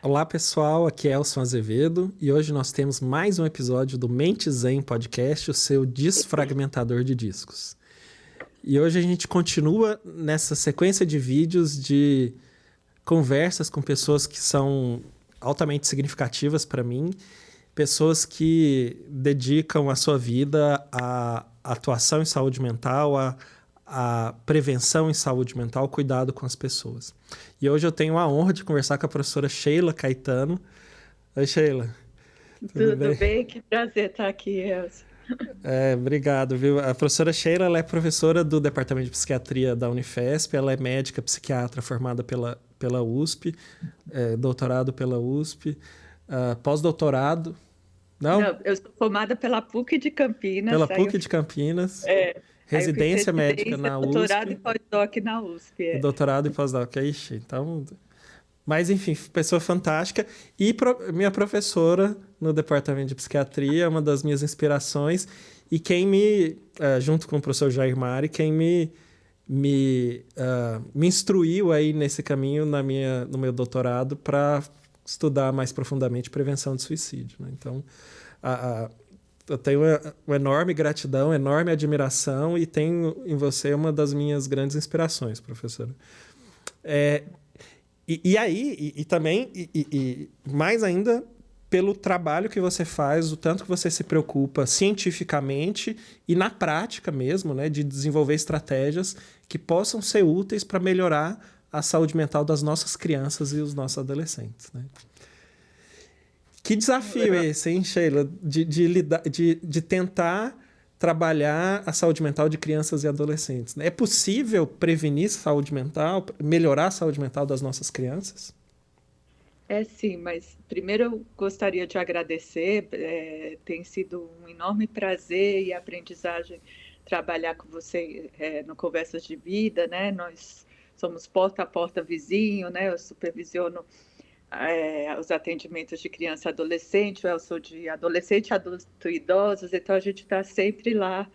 Olá pessoal, aqui é Elson Azevedo e hoje nós temos mais um episódio do Mente Zen Podcast, o seu desfragmentador de discos. E hoje a gente continua nessa sequência de vídeos de conversas com pessoas que são altamente significativas para mim, pessoas que dedicam a sua vida à atuação em saúde mental, à prevenção em saúde mental, cuidado com as pessoas. E hoje eu tenho a honra de conversar com a professora Sheila Caetano. Oi, Sheila. Tudo Tudo bem? bem? Que prazer estar aqui, Elcio. Obrigado, viu? A professora Sheila, ela é professora do Departamento de Psiquiatria da Unifesp, ela é médica psiquiatra formada pela USP, doutorado pela USP, pós-doutorado, não? Não, eu sou formada pela PUC de Campinas, Pela PUC de Campinas, aí eu fiz residência médica residência, na doutorado e USP, pós-doc na USP. e doutorado e pós-doc. Ixi, então... Mas, enfim, pessoa fantástica. E minha professora no departamento de psiquiatria, uma das minhas inspirações. E quem junto com o professor Jair Mari, quem me instruiu aí nesse caminho no meu doutorado para estudar mais profundamente prevenção de suicídio. Né? Então, eu tenho uma enorme gratidão, enorme admiração e tenho em você uma das minhas grandes inspirações, professora. E também, mais ainda, pelo trabalho que você faz, o tanto que você se preocupa cientificamente e na prática mesmo, né, de desenvolver estratégias que possam ser úteis para melhorar a saúde mental das nossas crianças e os nossos adolescentes. Né? Que desafio é esse, hein, Sheila, de tentar trabalhar a saúde mental de crianças e adolescentes. É possível prevenir saúde mental, melhorar a saúde mental das nossas crianças? Sim, mas primeiro eu gostaria de agradecer, tem sido um enorme prazer e aprendizagem trabalhar com você no Conversas de Vida, né? Nós somos porta a porta vizinho, né? Eu supervisiono os atendimentos de criança e adolescente, eu sou de adolescente, adulto e idosos, então a gente está sempre lá,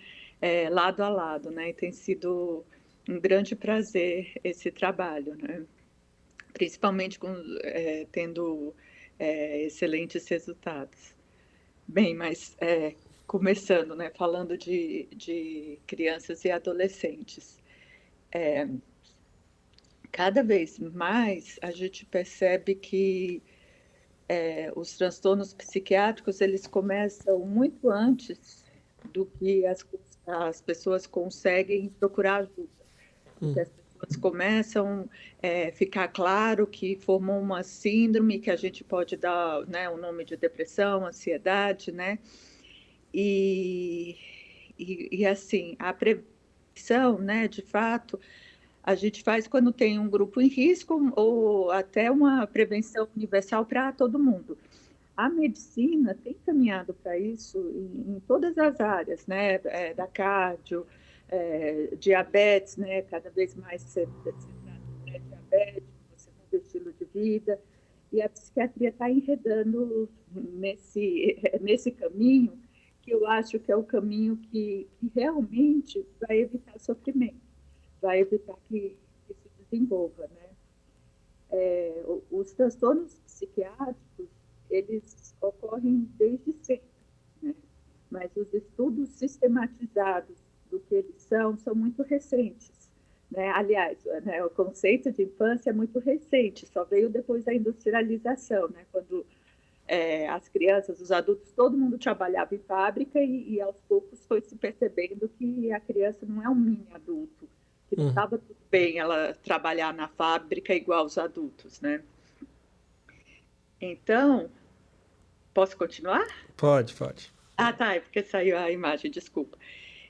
lado a lado, né? E tem sido um grande prazer esse trabalho, né? Principalmente tendo excelentes resultados. Bem, mas começando, né, falando de crianças e adolescentes. Cada vez mais a gente percebe que os transtornos psiquiátricos eles começam muito antes do que as pessoas conseguem procurar ajuda. Porque as pessoas começam a ficar claro que formou uma síndrome que a gente pode dar, né, o nome de depressão, ansiedade, né? E assim, a prevenção, né, de fato, a gente faz quando tem um grupo em risco ou até uma prevenção universal para todo mundo. A medicina tem caminhado para isso em todas as áreas, né? Da cardio, diabetes, né? Cada vez mais você trata o pré-diabético, você muda o estilo de vida, e a psiquiatria está enredando nesse caminho, que eu acho que é o caminho que realmente vai evitar sofrimento, vai evitar que se desenvolva, né? Os transtornos psiquiátricos, eles ocorrem desde sempre, né? Mas os estudos sistematizados do que eles são muito recentes, né? Aliás, né, o conceito de infância é muito recente, só veio depois da industrialização, né? Quando as crianças, os adultos, todo mundo trabalhava em fábrica e aos poucos foi se percebendo que a criança não é um mini adulto, que não estava tudo bem ela trabalhar na fábrica igual os adultos, né? Então, posso continuar? Pode. Tá, é porque saiu a imagem, desculpa.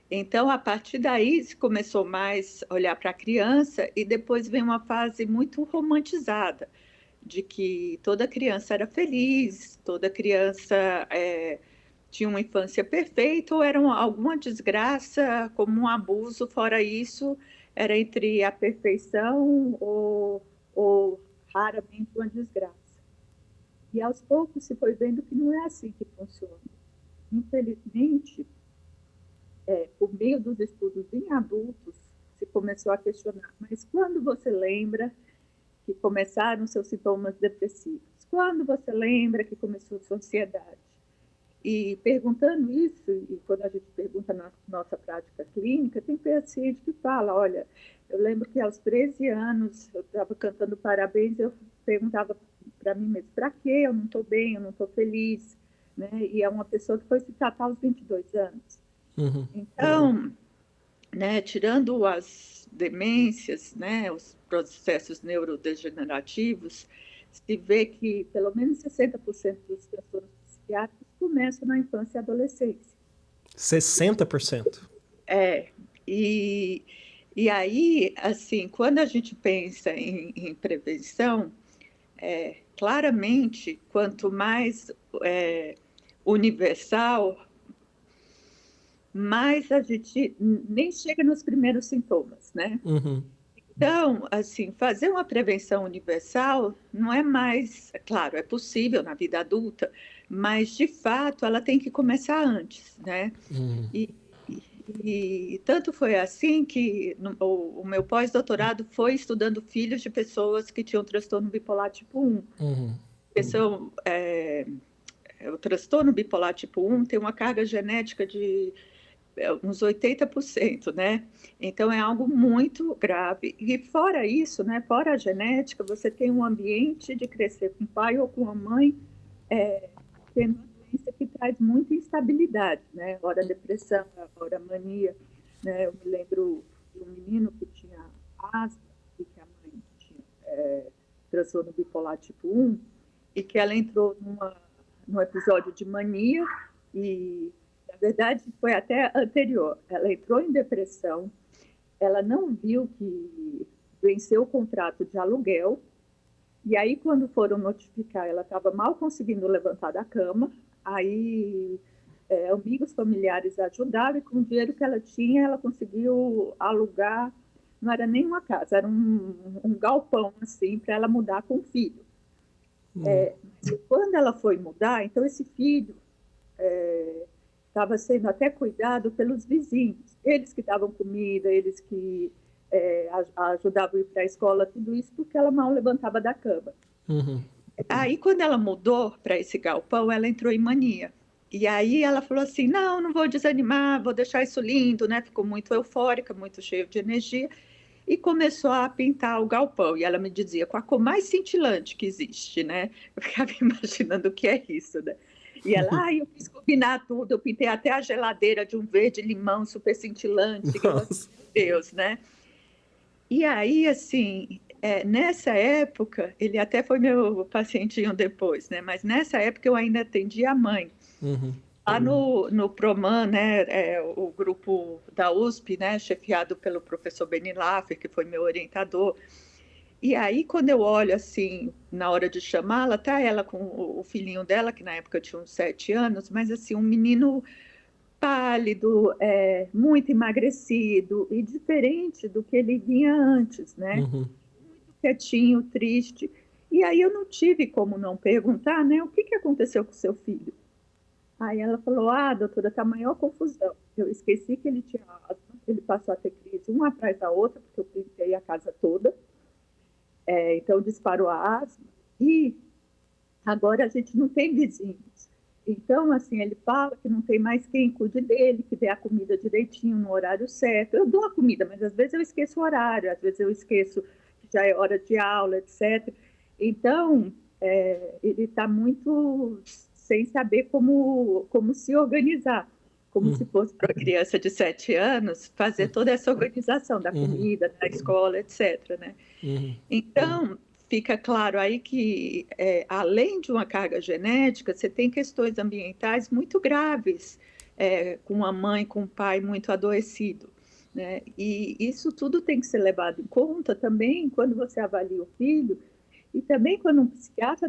Então, a partir daí, se começou mais a olhar para a criança e depois vem uma fase muito romantizada, de que toda criança era feliz, toda criança tinha uma infância perfeita ou era alguma desgraça, como um abuso, fora isso, era entre a perfeição ou raramente uma desgraça. E aos poucos se foi vendo que não é assim que funciona. Infelizmente, por meio dos estudos em adultos, se começou a questionar, mas quando você lembra que começaram seus sintomas depressivos? Quando você lembra que começou sua ansiedade? E perguntando isso, e quando a gente pergunta na nossa prática clínica, tem paciente que fala, olha, eu lembro que aos 13 anos eu estava cantando parabéns, eu perguntava para mim mesmo, para quê? Eu não estou bem, eu não estou feliz, né? E é uma pessoa que foi se tratar aos 22 anos. Então, né, tirando as demências, né, os processos neurodegenerativos, se vê que pelo menos 60% dos transtornos psiquiátricos começam na infância e adolescência. 60%? E aí, assim, quando a gente pensa em prevenção, claramente, quanto mais universal, mais a gente nem chega nos primeiros sintomas, né? Então, assim, fazer uma prevenção universal não é mais, claro, é possível na vida adulta, mas, de fato, ela tem que começar antes, né? E tanto foi assim que o meu pós-doutorado foi estudando filhos de pessoas que tinham transtorno bipolar tipo 1. O transtorno bipolar tipo 1 tem uma carga genética de uns 80%, né? Então, é algo muito grave. E fora isso, né, fora a genética, você tem um ambiente de crescer com o pai ou com a mãe tendo uma doença que traz muita instabilidade, né? Ora depressão, ora mania, né? Eu me lembro de um menino que tinha asma e que a mãe tinha transtorno bipolar tipo 1 e que ela entrou num episódio de mania e, na verdade, foi até anterior. Ela entrou em depressão, ela não viu que venceu o contrato de aluguel. E aí, quando foram notificar, ela estava mal conseguindo levantar da cama, aí amigos familiares ajudaram e com o dinheiro que ela tinha, ela conseguiu alugar, não era nem uma casa, era um galpão, assim, para ela mudar com o filho. Quando ela foi mudar, então esse filho estava sendo até cuidado pelos vizinhos, eles que davam comida, eles que ajudavam a ir para a escola, tudo isso porque ela mal levantava da cama. Aí, quando ela mudou para esse galpão, ela entrou em mania. E aí ela falou assim, não vou desanimar, vou deixar isso lindo, né? Ficou muito eufórica, muito cheia de energia, e começou a pintar o galpão. E ela me dizia, com a cor mais cintilante que existe, né? Eu ficava imaginando o que é isso, né? E ela, eu quis combinar tudo, eu pintei até a geladeira de um verde-limão super cintilante. Meu Deus, né? E aí, assim, nessa época, ele até foi meu pacientinho depois, né? Mas nessa época eu ainda atendia a mãe. Lá no Proman, né, o grupo da USP, né, chefiado pelo professor Beni Laffer, que foi meu orientador. E aí, quando eu olho, assim, na hora de chamá-la, tá ela com o filhinho dela, que na época tinha uns 7 anos, mas, assim, um menino pálido, muito emagrecido e diferente do que ele vinha antes, né? Muito quietinho, triste. E aí eu não tive como não perguntar, né? O que aconteceu com o seu filho? Aí ela falou, doutora, tá a maior confusão. Eu esqueci que ele tinha asma, ele passou a ter crise uma atrás da outra, porque eu pintei a casa toda. Então disparou a asma. E agora a gente não tem vizinhos. Então, assim, ele fala que não tem mais quem cuide dele, que dê a comida direitinho no horário certo. Eu dou a comida, mas às vezes eu esqueço o horário, às vezes eu esqueço que já é hora de aula, etc. Então, ele está muito sem saber como se organizar, como se fosse para uma criança de 7 anos fazer toda essa organização da comida, da escola, etc. Né? Então, fica claro aí que, além de uma carga genética, você tem questões ambientais muito graves, com a mãe, com o pai muito adoecido, né? E isso tudo tem que ser levado em conta também quando você avalia o filho, e também quando um psiquiatra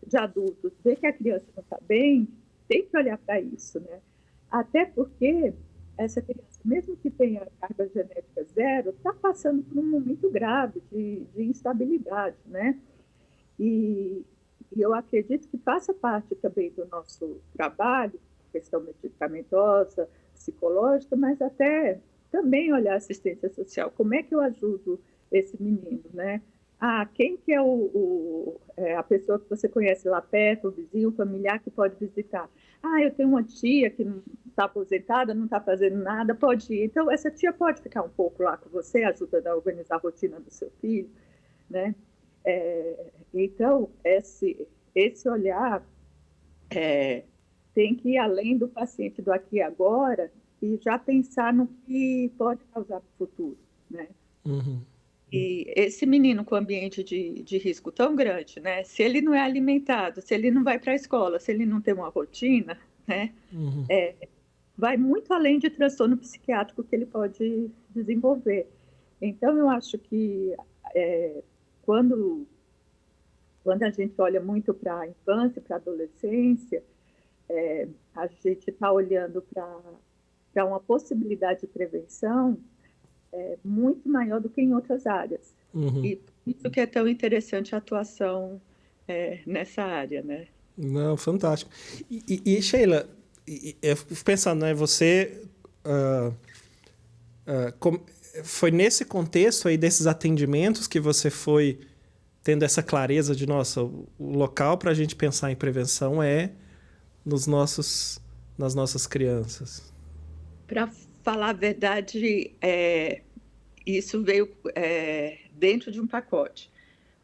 de adultos vê que a criança não está bem, tem que olhar para isso, né? Até porque essa criança, mesmo que tenha carga genética zero, está passando por um momento grave de instabilidade, né? E eu acredito que faça parte também do nosso trabalho, questão medicamentosa, psicológica, mas até também olhar a assistência social. Como é que eu ajudo esse menino, né? quem que é a pessoa que você conhece lá perto, o vizinho, o familiar que pode visitar? Eu tenho uma tia que não está aposentada, não está fazendo nada, pode ir. Então, essa tia pode ficar um pouco lá com você, ajudando a organizar a rotina do seu filho, né? Então, esse olhar tem que ir além do paciente do aqui e agora e já pensar no que pode causar para o futuro, né? Uhum. E esse menino com ambiente de risco tão grande, né? Se ele não é alimentado, se ele não vai para a escola, se ele não tem uma rotina, né? Uhum. Vai muito além de transtorno psiquiátrico que ele pode desenvolver. Então, eu acho que quando a gente olha muito para a infância, para a adolescência, a gente está olhando para uma possibilidade de prevenção muito maior do que em outras áreas. Uhum. E por isso que é tão interessante a atuação nessa área, né? Não, fantástico. E Sheila, eu fico pensando, né? Você foi nesse contexto aí desses atendimentos que você foi tendo essa clareza de, nossa, o local para a gente pensar em prevenção é nas nossas crianças. Para falar a verdade, isso veio dentro de um pacote.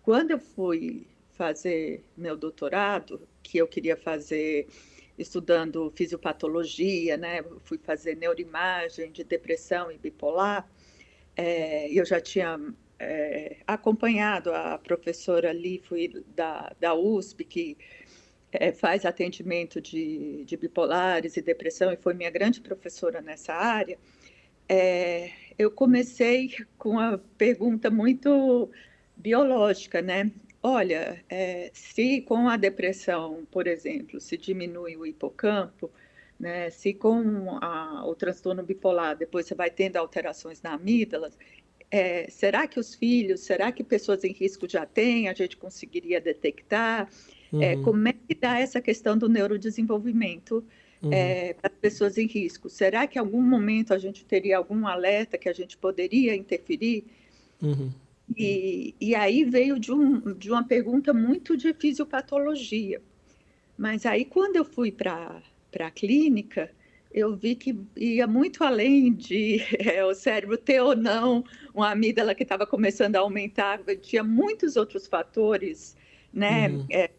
Quando eu fui fazer meu doutorado, que eu queria fazer estudando fisiopatologia, né? Fui fazer neuroimagem de depressão e bipolar, eu já tinha acompanhado a professora Lifui da USP, que faz atendimento de bipolares e depressão, e foi minha grande professora nessa área. Eu comecei com uma pergunta muito biológica, né? Olha, se com a depressão, por exemplo, se diminui o hipocampo, né? Se com o transtorno bipolar depois você vai tendo alterações na amígdala, será que os filhos, será que pessoas em risco já têm? A gente conseguiria detectar? Uhum. Como é que dá essa questão do neurodesenvolvimento para as pessoas em risco? Será que em algum momento a gente teria algum alerta que a gente poderia interferir? Uhum. E aí veio de uma pergunta muito de fisiopatologia. Mas aí, quando eu fui para a clínica, eu vi que ia muito além de o cérebro ter ou não uma amígdala que estava começando a aumentar. Tinha muitos outros fatores, né,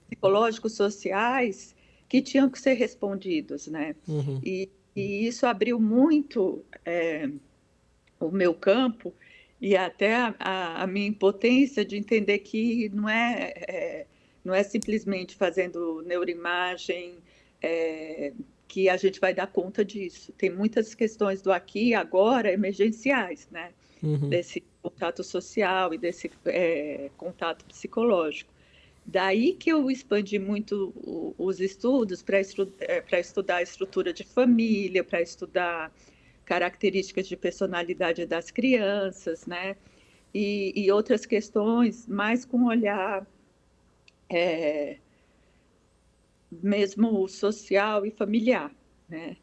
psicológicos, sociais, que tinham que ser respondidos, né? Uhum. E isso abriu muito o meu campo e até a minha impotência de entender que não é simplesmente fazendo neuroimagem que a gente vai dar conta disso. Tem muitas questões do aqui e agora emergenciais, né? Uhum. Desse contato social e desse contato psicológico. Daí que eu expandi muito os estudos para estudar a estrutura de família, para estudar características de personalidade das crianças, né? E outras questões, mais com olhar mesmo social e familiar, né?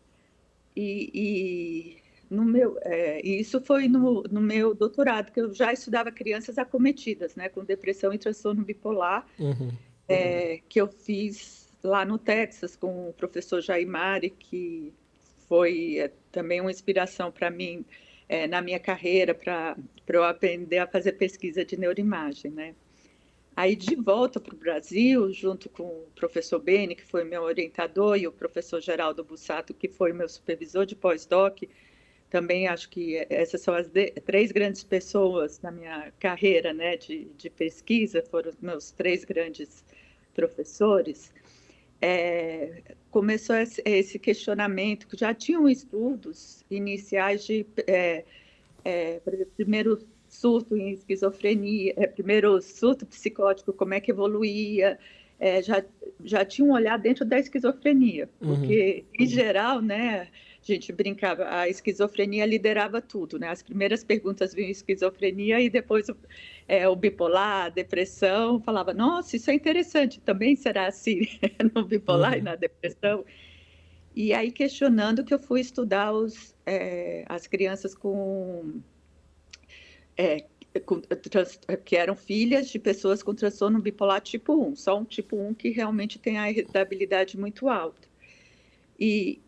E isso foi no meu doutorado, que eu já estudava crianças acometidas, né, com depressão e transtorno bipolar, Uhum. que eu fiz lá no Texas com o professor Jair Mari, que foi também uma inspiração para mim na minha carreira, para eu aprender a fazer pesquisa de neuroimagem, né? Aí, de volta para o Brasil, junto com o professor Beni, que foi meu orientador, e o professor Geraldo Bussato, que foi meu supervisor de pós-doc, também acho que essas são as 3 grandes pessoas na minha carreira, né, de pesquisa, foram os meus 3 grandes professores. Começou esse questionamento, que já tinham estudos iniciais de primeiro surto em esquizofrenia, primeiro surto psicótico, como é que evoluía, já tinha um olhar dentro da esquizofrenia, porque, em geral, né, a gente brincava, a esquizofrenia liderava tudo, né? As primeiras perguntas vinham esquizofrenia e depois o bipolar, a depressão, falava, nossa, isso é interessante, também será assim no bipolar e na depressão? E aí, questionando, que eu fui estudar as crianças com que eram filhas de pessoas com transtorno bipolar tipo 1, só um tipo 1 que realmente tem a irritabilidade muito alta. E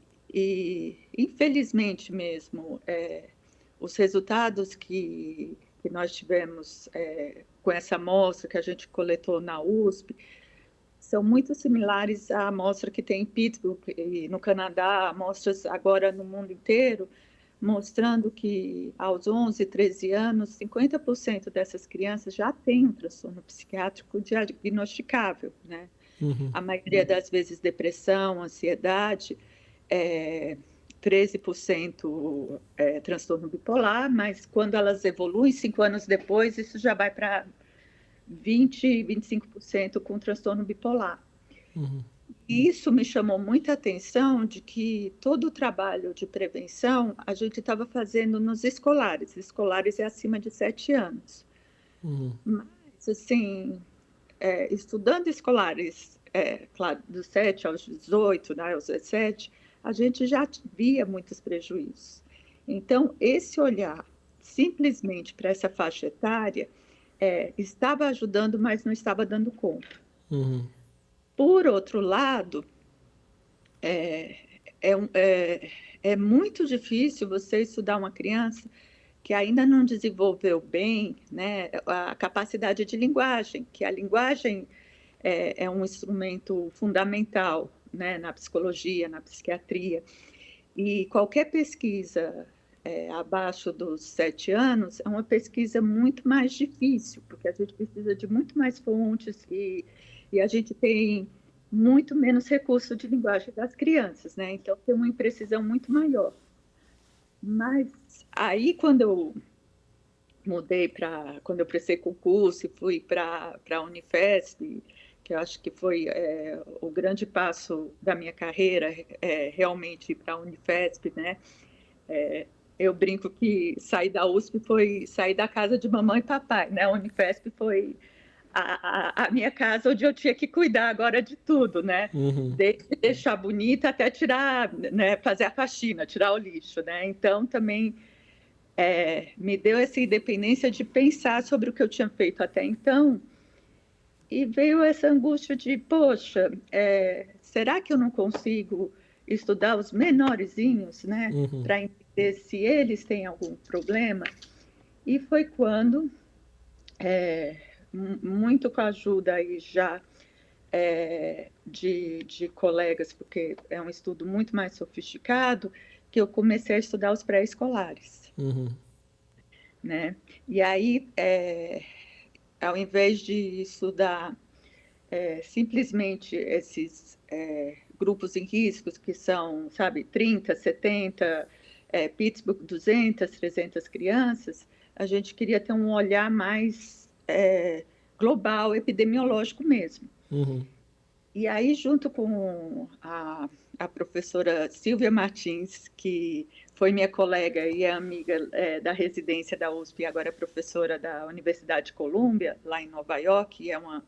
infelizmente mesmo, os resultados que nós tivemos com essa amostra que a gente coletou na USP são muito similares à amostra que tem em Pittsburgh e no Canadá, amostras agora no mundo inteiro, mostrando que aos 11, 13 anos, 50% dessas crianças já têm um transtorno psiquiátrico diagnosticável, né? Uhum. A maioria das vezes depressão, ansiedade, 13% transtorno bipolar, mas quando elas evoluem 5 anos depois, isso já vai para 20, 25% com transtorno bipolar. Uhum. E isso me chamou muita atenção de que todo o trabalho de prevenção a gente estava fazendo nos escolares. Escolares é acima de 7 anos. Uhum. Mas, assim, estudando escolares, claro, dos 7 aos 18, né, aos 17, a gente já via muitos prejuízos. Então, esse olhar simplesmente para essa faixa etária estava ajudando, mas não estava dando conta. Uhum. Por outro lado, é muito difícil você estudar uma criança que ainda não desenvolveu bem, né, a capacidade de linguagem, que a linguagem é um instrumento fundamental, né, na psicologia, na psiquiatria. E qualquer pesquisa abaixo dos 7 anos é uma pesquisa muito mais difícil, porque a gente precisa de muito mais fontes e a gente tem muito menos recurso de linguagem das crianças, né? Então, tem uma imprecisão muito maior. Mas aí, quando eu quando eu prestei concurso e fui para a Unifesp, que eu acho que foi o grande passo da minha carreira, realmente ir para a Unifesp, né? Eu brinco que sair da USP foi sair da casa de mamãe e papai, né? A Unifesp foi a minha casa onde eu tinha que cuidar agora de tudo, né? Uhum. Desde deixar bonita até tirar, né? Fazer a faxina, tirar o lixo, né? Então, também me deu essa independência de pensar sobre o que eu tinha feito até então e veio essa angústia de, poxa, será que eu não consigo estudar os menorzinhos, né? Uhum. Para entender se eles têm algum problema? E foi quando, muito com a ajuda aí já de colegas, porque é um estudo muito mais sofisticado, que eu comecei a estudar os pré-escolares. Uhum. Né? E aí, ao invés de estudar simplesmente esses grupos em riscos, que são, sabe, 30, 70, Pittsburgh 200, 300 crianças, a gente queria ter um olhar mais global, epidemiológico mesmo. Uhum. E aí, junto com a professora Silvia Martins, que foi minha colega e é amiga da residência da USP e agora é professora da Universidade de Colômbia, lá em Nova York, e é uma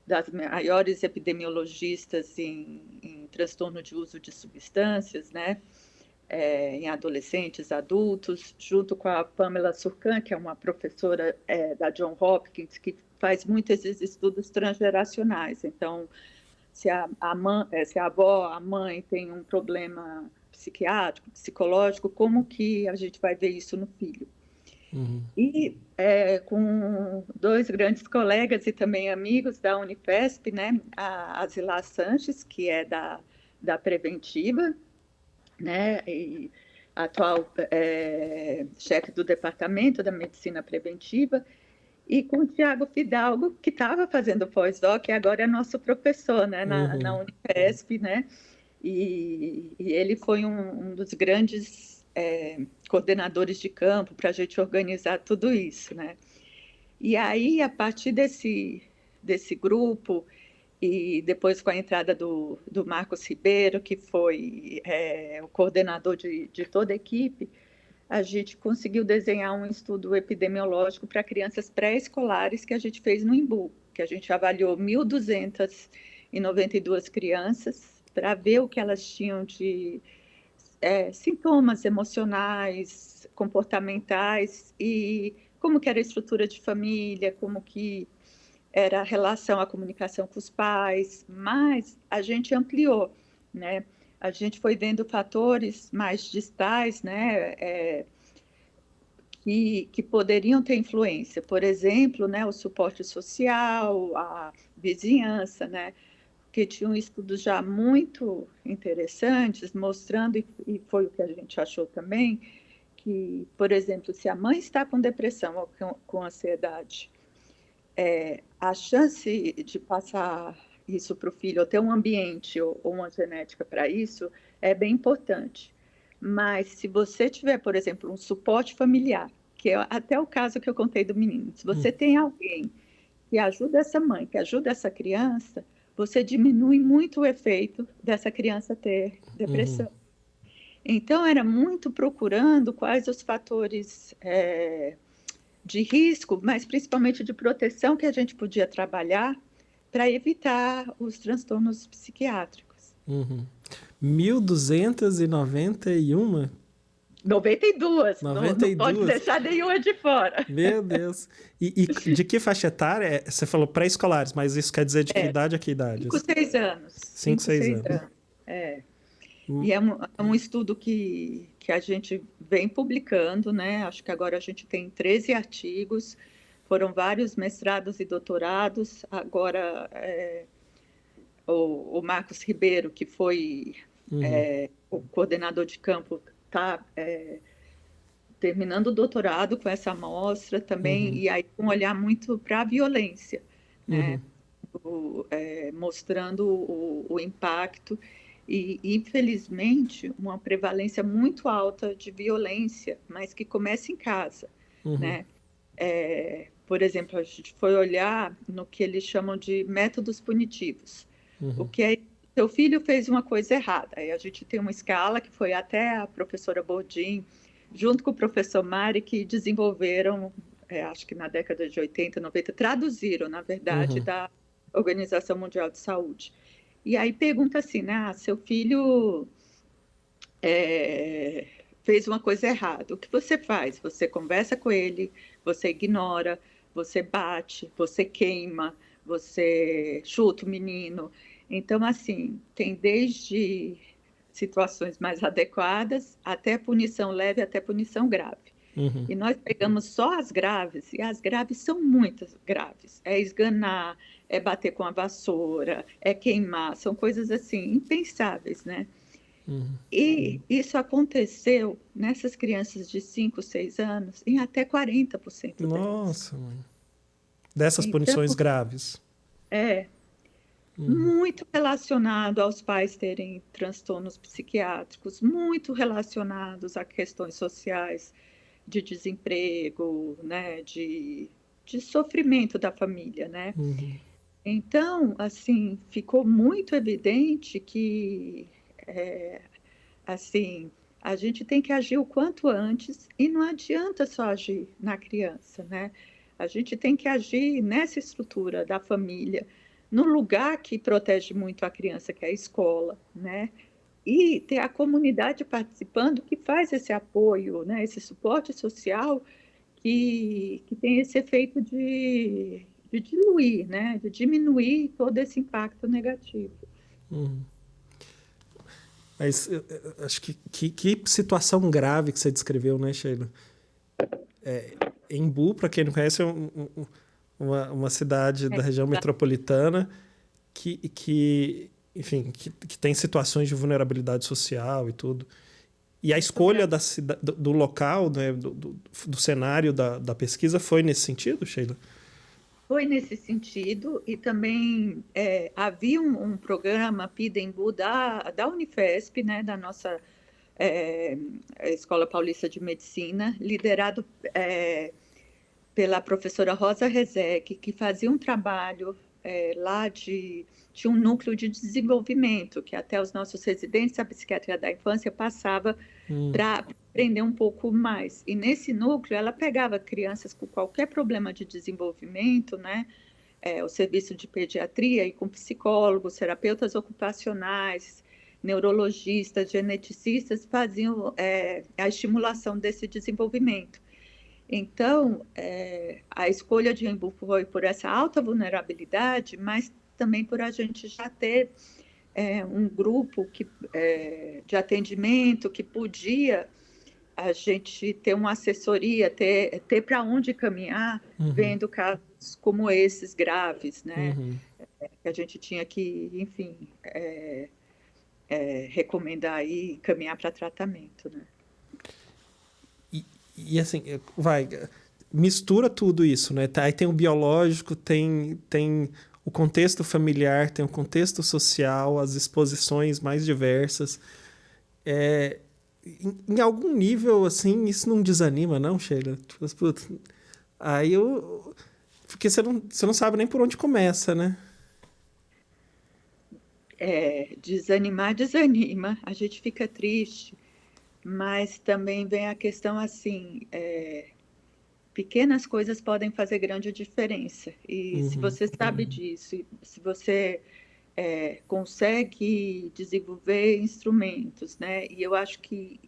das maiores epidemiologistas em transtorno de uso de substâncias, né? Em adolescentes, adultos, junto com a Pamela Surkan, que é uma professora da Johns Hopkins, que faz muito esses estudos transgeracionais. Então, se a avó, a mãe tem um problema psiquiátrico, psicológico, como que a gente vai ver isso no filho? Uhum. E com 2 grandes colegas e também amigos da Unifesp, né, a Zilá Sanches, que é da Preventiva, né, e atual chefe do Departamento da Medicina Preventiva, e com o Tiago Fidalgo, que estava fazendo pós-doc e agora é nosso professor, né, na Unifesp, né, e ele foi um dos grandes coordenadores de campo para a gente organizar tudo isso, né. E aí, a partir desse grupo, e depois com a entrada do Marcos Ribeiro, que foi o coordenador de toda a equipe, a gente conseguiu desenhar um estudo epidemiológico para crianças pré-escolares que a gente fez no Embu, que a gente avaliou 1.292 crianças para ver o que elas tinham de sintomas emocionais, comportamentais e como que era a estrutura de família, como que era a relação, a comunicação com os pais, mas a gente ampliou, né? A gente foi vendo fatores mais distais, né? Que poderiam ter influência. Por exemplo, né, o suporte social, a vizinhança, né? Que tinham estudos já muito interessantes, mostrando, e foi o que a gente achou também, que, por exemplo, se a mãe está com depressão ou com ansiedade, a chance de passar isso para o filho, ou ter um ambiente ou uma genética para isso, é bem importante. Mas se você tiver, por exemplo, um suporte familiar, que é até o caso que eu contei do menino, se você tem alguém que ajuda essa mãe, que ajuda essa criança, você diminui muito o efeito dessa criança ter depressão. Então, era muito procurando quais os fatores de risco, mas principalmente de proteção que a gente podia trabalhar para evitar os transtornos psiquiátricos. 1.291? 92. Não pode deixar nenhuma de fora. Meu Deus. E de que faixa etária? Você falou pré-escolares, mas isso quer dizer de que idade a que idade? 5, 6 anos. 5, 6 anos. E é um estudo que a gente vem publicando, né? Acho que agora a gente tem 13 artigos, foram vários mestrados e doutorados. Agora, o Marcos Ribeiro, que foi o coordenador de campo, está terminando o doutorado com essa amostra também, e aí com um olhar muito para a violência, né? Mostrando o impacto e, infelizmente, uma prevalência muito alta de violência, mas que começa em casa, né? Por exemplo, a gente foi olhar no que eles chamam de métodos punitivos. O que é seu filho fez uma coisa errada. Aí a gente tem uma escala que foi até a professora Bodin, junto com o professor Mari, que desenvolveram, acho que na década de 80, 90, traduziram, na verdade, da Organização Mundial de Saúde. E aí pergunta assim, né? Seu filho fez uma coisa errada. O que você faz? Você conversa com ele, você ignora, você bate, você queima, você chuta o menino. Então, assim, tem desde situações mais adequadas até punição leve, até punição grave. E nós pegamos só as graves, e as graves são muitas graves. É esganar, é bater com a vassoura, é queimar, são coisas assim, impensáveis, né? E isso aconteceu nessas crianças de 5, 6 anos em até 40% delas. Nossa, mãe. Dessas punições graves. Muito relacionado aos pais terem transtornos psiquiátricos, muito relacionados a questões sociais, de desemprego, né, de sofrimento da família, né? Então, assim, ficou muito evidente que, assim, a gente tem que agir o quanto antes e não adianta só agir na criança, né? A gente tem que agir nessa estrutura da família, no lugar que protege muito a criança, que é a escola, né? E ter a comunidade participando que faz esse apoio, né? Esse suporte social que tem esse efeito de diluir, né? De diminuir todo esse impacto negativo. Mas acho que situação grave que você descreveu, né, Sheila? Embu, para quem não conhece, é uma cidade da região metropolitana que tem situações de vulnerabilidade social e tudo. E a escolha do local, né, do cenário da pesquisa foi nesse sentido, Sheila? Foi nesse sentido, e também havia um programa PIDEMBU da Unifesp, né, da nossa Escola Paulista de Medicina, liderado pela professora Rosa Rezec, que fazia um trabalho lá tinha um núcleo de desenvolvimento, que até os nossos residentes da psiquiatria da infância passava para aprender um pouco mais. E nesse núcleo, ela pegava crianças com qualquer problema de desenvolvimento, né? O serviço de pediatria, e com psicólogos, terapeutas ocupacionais, neurologistas, geneticistas, faziam a estimulação desse desenvolvimento. Então, a escolha de Embu foi por essa alta vulnerabilidade, mas também por a gente já ter um grupo de atendimento que podia a gente ter uma assessoria, ter para onde caminhar, vendo casos como esses graves, né? Que a gente tinha que, enfim, recomendar e caminhar para tratamento, né? E assim, mistura tudo isso, né? Aí tem o biológico, tem o contexto familiar, tem o contexto social, as exposições mais diversas. Em algum nível, assim, isso não desanima, não, Sheila? Tipo, putz, aí porque você não sabe nem por onde começa, né? Desanima, a gente fica triste, mas também vem a questão assim, pequenas coisas podem fazer grande diferença. E se você sabe disso, se você consegue desenvolver instrumentos, né? E eu acho que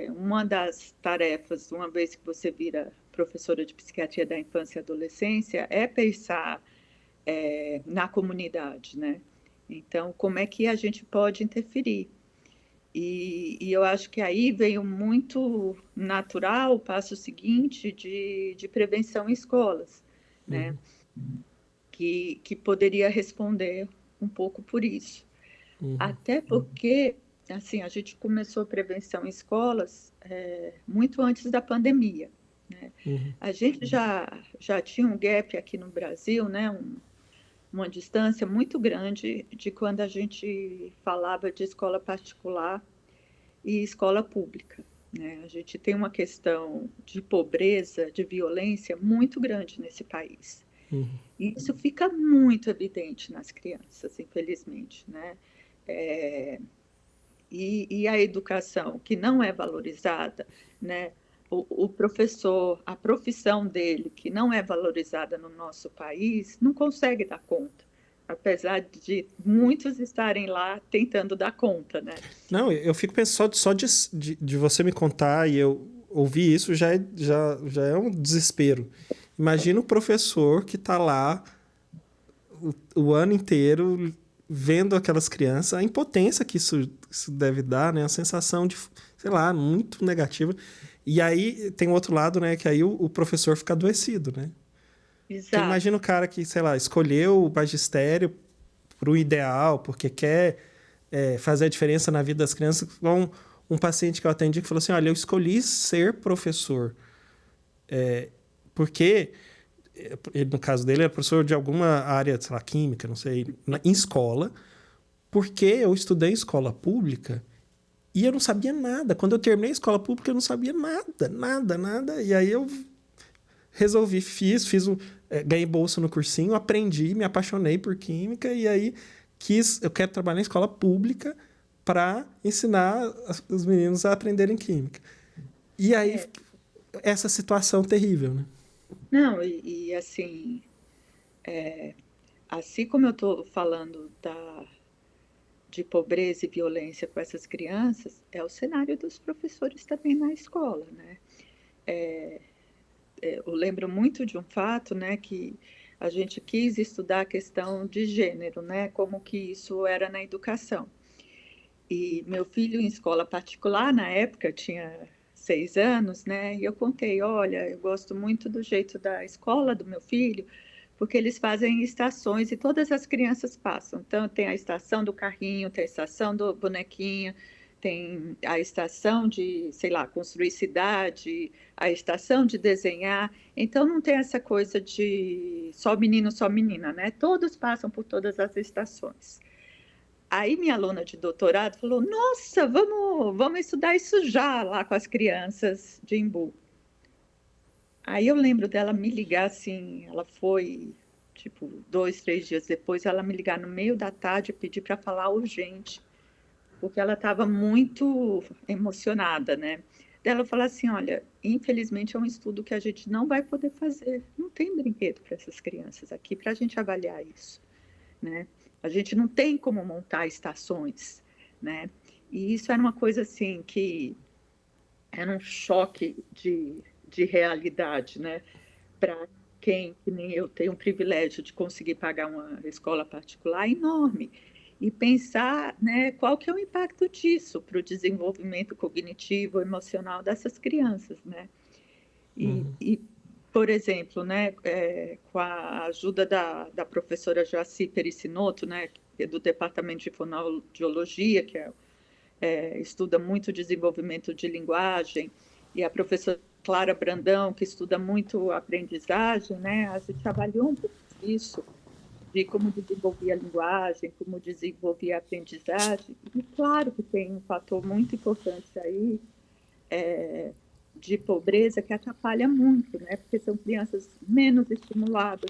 uma das tarefas, uma vez que você vira professora de psiquiatria da infância e adolescência, é pensar na comunidade, né? Então, como é que a gente pode interferir? E eu acho que aí veio muito natural o passo seguinte de prevenção em escolas, né? Que poderia responder um pouco por isso. Até porque, assim, a gente começou a prevenção em escolas muito antes da pandemia, né? A gente já tinha um gap aqui no Brasil, né? Uma distância muito grande de quando a gente falava de escola particular e escola pública, né? A gente tem uma questão de pobreza, de violência muito grande nesse país. E isso fica muito evidente nas crianças, infelizmente, né? E a educação que não é valorizada, né? O professor, a profissão dele, que não é valorizada no nosso país, não consegue dar conta, apesar de muitos estarem lá tentando dar conta, né? Não, eu fico pensando só de você me contar e eu ouvir isso já é um desespero. Imagina o professor que está lá o ano inteiro vendo aquelas crianças, a impotência que isso deve dar, né? A sensação de, sei lá, muito negativa. E aí tem o outro lado, né? Que aí o professor fica adoecido, né? Exato. Porque imagina o cara que, sei lá, escolheu o magistério para o ideal, porque quer fazer a diferença na vida das crianças. Um paciente que eu atendi que falou assim, olha, eu escolhi ser professor. Porque, no caso dele, é professor de alguma área, sei lá, química, não sei, em escola, porque eu estudei em escola pública e eu não sabia nada. Quando eu terminei a escola pública, eu não sabia nada. E aí eu resolvi, ganhei bolsa no cursinho, aprendi, me apaixonei por química e aí eu quero trabalhar em escola pública para ensinar os meninos a aprenderem química. E aí, essa situação terrível, né? Não, assim, assim como eu estou falando de pobreza e violência com essas crianças, é o cenário dos professores também na escola, né? Eu lembro muito de um fato, né, que a gente quis estudar a questão de gênero, né, como que isso era na educação. E meu filho em escola particular, na época, tinha 6 anos, né, e eu contei, olha, eu gosto muito do jeito da escola do meu filho, porque eles fazem estações e todas as crianças passam. Então, tem a estação do carrinho, tem a estação do bonequinho, tem a estação de, sei lá, construir cidade, a estação de desenhar. Então, não tem essa coisa de só menino, só menina, né? Todos passam por todas as estações. Aí, minha aluna de doutorado falou, nossa, vamos estudar isso já lá com as crianças de Embu. Aí eu lembro dela me ligar assim, ela foi, tipo, 2, 3 dias depois, ela me ligar no meio da tarde e pedir para falar urgente, porque ela estava muito emocionada, né? Ela falou assim, olha, infelizmente é um estudo que a gente não vai poder fazer, não tem brinquedo para essas crianças aqui para a gente avaliar isso, né? A gente não tem como montar estações, né? E isso era uma coisa assim que era um choque de de realidade, né? Para quem, que nem eu, tem o privilégio de conseguir pagar uma escola particular, é enorme. E pensar, né, qual que é o impacto disso para o desenvolvimento cognitivo, emocional dessas crianças, né? E por exemplo, né, com a ajuda da professora Joaci Pericinoto, né, que é do Departamento de Fonoaudiologia, que estuda muito o desenvolvimento de linguagem, e a professora Clara Brandão, que estuda muito a aprendizagem, né, a gente avaliou um pouco isso, de como desenvolver a linguagem, como desenvolver a aprendizagem. E claro que tem um fator muito importante aí, de pobreza, que atrapalha muito, né? Porque são crianças menos estimuladas,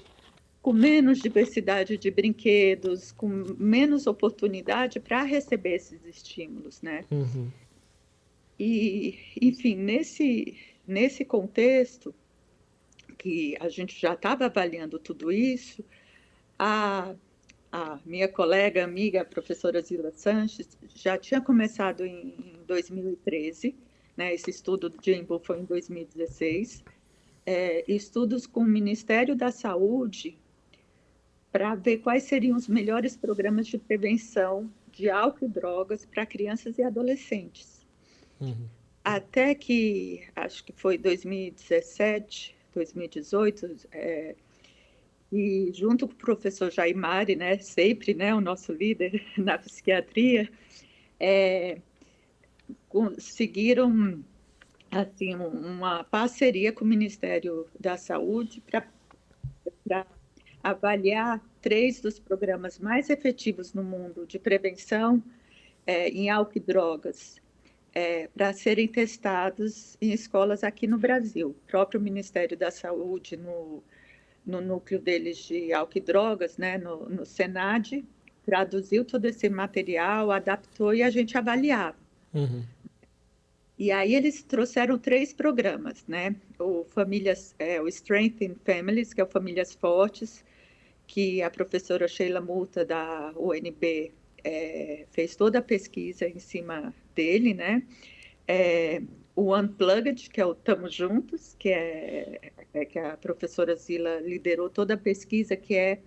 com menos diversidade de brinquedos, com menos oportunidade para receber esses estímulos, né? E, enfim, nesse contexto, que a gente já estava avaliando tudo isso, a minha colega, amiga, a professora Zila Sanches, já tinha começado em 2013, né? Esse estudo de Jimbo foi em 2016, estudos com o Ministério da Saúde para ver quais seriam os melhores programas de prevenção de álcool e drogas para crianças e adolescentes. Até que, acho que foi 2017, 2018, e junto com o professor Jaimari, né, sempre, né, o nosso líder na psiquiatria, conseguiram assim, uma parceria com o Ministério da Saúde para avaliar 3 dos programas mais efetivos no mundo de prevenção em álcool e drogas, para serem testados em escolas aqui no Brasil. O próprio Ministério da Saúde, no núcleo deles de álcool e drogas, né, no SENAD, traduziu todo esse material, adaptou e a gente avaliava. E aí eles trouxeram 3 programas, né? O Strength in Families, que é o Famílias Fortes, que a professora Sheila Murta, da UNB, fez toda a pesquisa em cima dele, né? O Unplugged, que é o Tamo Juntos, que a professora Zila liderou toda a pesquisa, que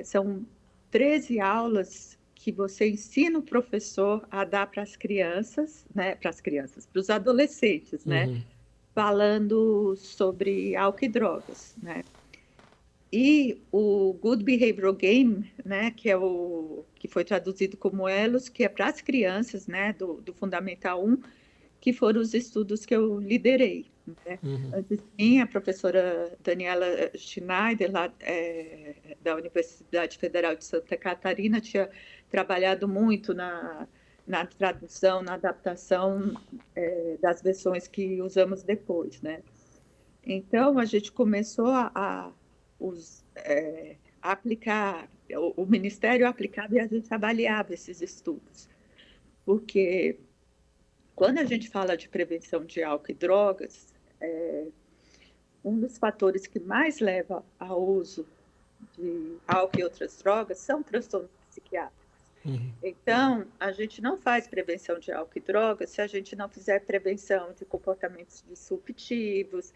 são 13 aulas que você ensina o professor a dar para as crianças, né? Para os adolescentes, né? Falando sobre álcool e drogas, né? E o Good Behavioral Game, né, que foi traduzido como ELOS, que é para as crianças, né, do Fundamental 1, que foram os estudos que eu liderei. Né? Antes de mim, a professora Daniela Schneider, lá, da Universidade Federal de Santa Catarina, tinha trabalhado muito na tradução, na adaptação das versões que usamos depois. Né? Então, a gente começou a aplicar, o Ministério aplicava e a gente avaliava esses estudos. Porque quando a gente fala de prevenção de álcool e drogas, um dos fatores que mais leva ao uso de álcool e outras drogas são transtornos psiquiátricos. Então, a gente não faz prevenção de álcool e drogas se a gente não fizer prevenção de comportamentos disruptivos,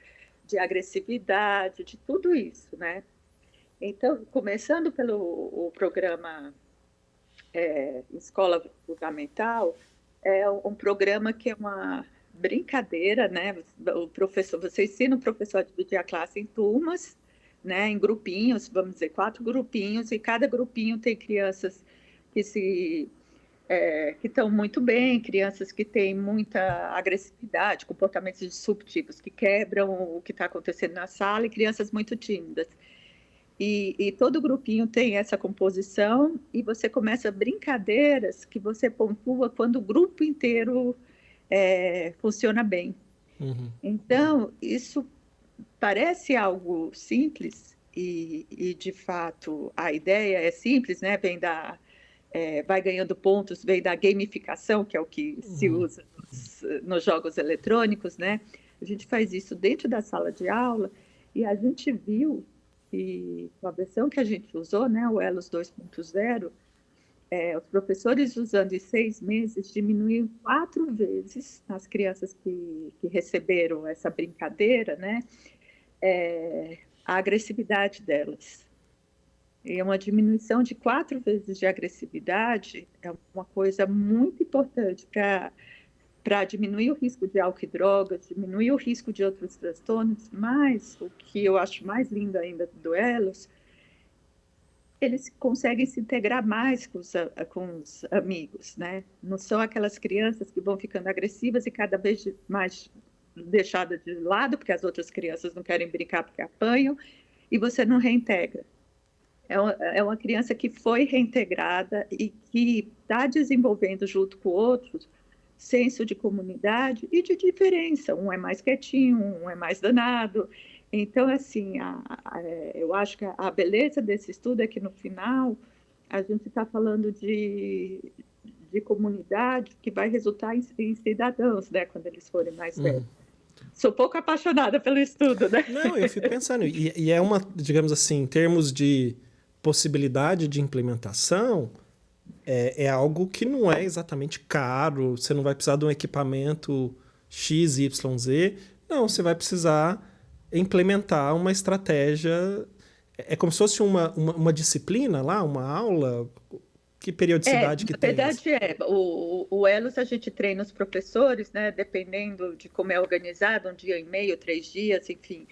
de agressividade, de tudo isso, né? Então, começando pelo programa Escola Fundamental, é um programa que é uma brincadeira, né? Você ensina o professor a dividir a classe em turmas, né? Em grupinhos, vamos dizer, 4 grupinhos, e cada grupinho tem crianças que estão muito bem, crianças que têm muita agressividade, comportamentos disruptivos, que quebram o que está acontecendo na sala, e crianças muito tímidas. E todo grupinho tem essa composição, e você começa brincadeiras que você pontua quando o grupo inteiro funciona bem. Então, isso parece algo simples, e de fato a ideia é simples, né? Vai ganhando pontos, vem da gamificação, que é o que se usa nos jogos eletrônicos, né? A gente faz isso dentro da sala de aula, e a gente viu que a versão que a gente usou, né, o ELOS 2.0, os professores, usando em 6 meses, diminuíram 4 vezes nas crianças que receberam essa brincadeira, né, a agressividade delas. E uma diminuição de 4 vezes de agressividade é uma coisa muito importante para diminuir o risco de álcool e drogas, diminuir o risco de outros transtornos, mas o que eu acho mais lindo ainda do Duelos, eles conseguem se integrar mais com os amigos, né? Não são aquelas crianças que vão ficando agressivas e cada vez mais deixadas de lado, porque as outras crianças não querem brincar porque apanham, e você não reintegra. É uma criança que foi reintegrada e que está desenvolvendo junto com outros senso de comunidade e de diferença. Um é mais quietinho, um é mais danado. Então, assim, eu acho que a beleza desse estudo é que, no final, a gente está falando de comunidade que vai resultar em cidadãos, né, quando eles forem mais velhos. Sou pouco apaixonada pelo estudo, né? Não, eu fico pensando. E é uma, digamos assim, em termos de possibilidade de implementação, é algo que não é exatamente caro. Você não vai precisar de um equipamento X, Y, Z. Não, você vai precisar implementar uma estratégia. É como se fosse uma disciplina lá, uma aula. Que periodicidade que tem? Na verdade, o ELOS a gente treina os professores, né, dependendo de como é organizado, 1 dia e meio, 3 dias, enfim.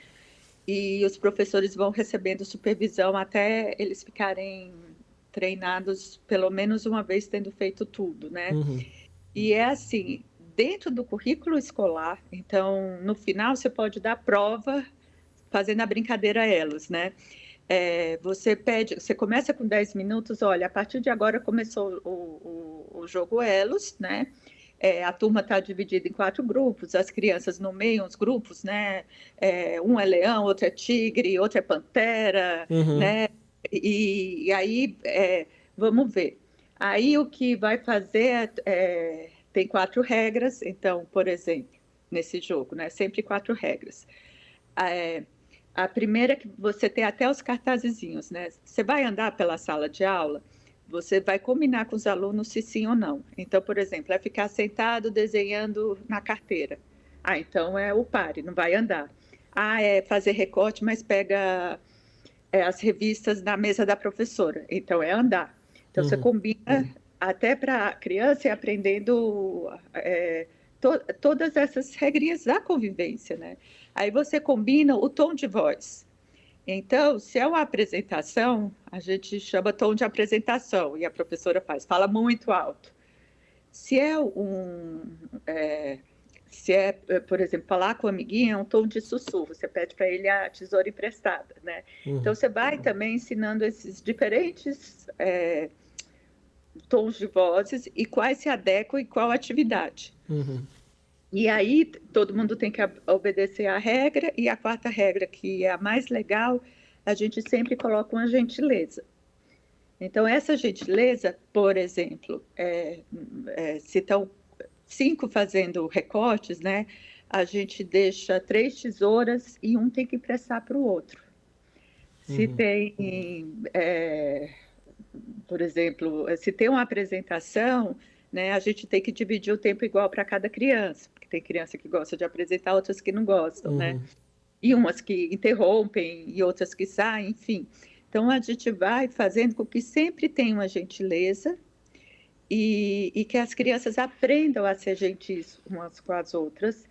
E os professores vão recebendo supervisão até eles ficarem treinados pelo menos uma vez tendo feito tudo, né? E é assim, dentro do currículo escolar, então, no final, você pode dar prova fazendo a brincadeira ELOS, né? Você começa com 10 minutos, olha, a partir de agora começou o jogo ELOS, né? A turma está dividida em 4 grupos, as crianças nomeiam os grupos, né? Um é leão, outro é tigre, outro é pantera, né? E aí, vamos ver. Aí o que vai fazer tem 4 regras, então, por exemplo, nesse jogo, né? Sempre 4 regras. A primeira é que você tem até os cartazezinhos, né? Você vai andar pela sala de aula, você vai combinar com os alunos se sim ou não. Então, por exemplo, é ficar sentado desenhando na carteira. Então é o pare, não vai andar. É fazer recorte, mas pega as revistas na mesa da professora. Então é andar. Então você combina até para a criança ir aprendendo todas essas regrinhas da convivência, né? Aí você combina o tom de voz. Então, se é uma apresentação, a gente chama tom de apresentação, e a professora fala muito alto. Se por exemplo, falar com o amiguinho, é um tom de sussurro, você pede para ele a tesoura emprestada, né? Então, você vai também ensinando esses diferentes tons de vozes e quais se adequam e qual atividade. E aí, todo mundo tem que obedecer à regra, e a 4ª regra, que é a mais legal, a gente sempre coloca uma gentileza. Então, essa gentileza, por exemplo, se estão 5 fazendo recortes, né, a gente deixa 3 tesouras e um tem que emprestar para o outro. Se tem, por exemplo, se tem uma apresentação, né, a gente tem que dividir o tempo igual para cada criança. Tem criança que gosta de apresentar, outras que não gostam, né? E umas que interrompem e outras que saem, enfim. Então, a gente vai fazendo com que sempre tenha uma gentileza e que as crianças aprendam a ser gentis umas com as outras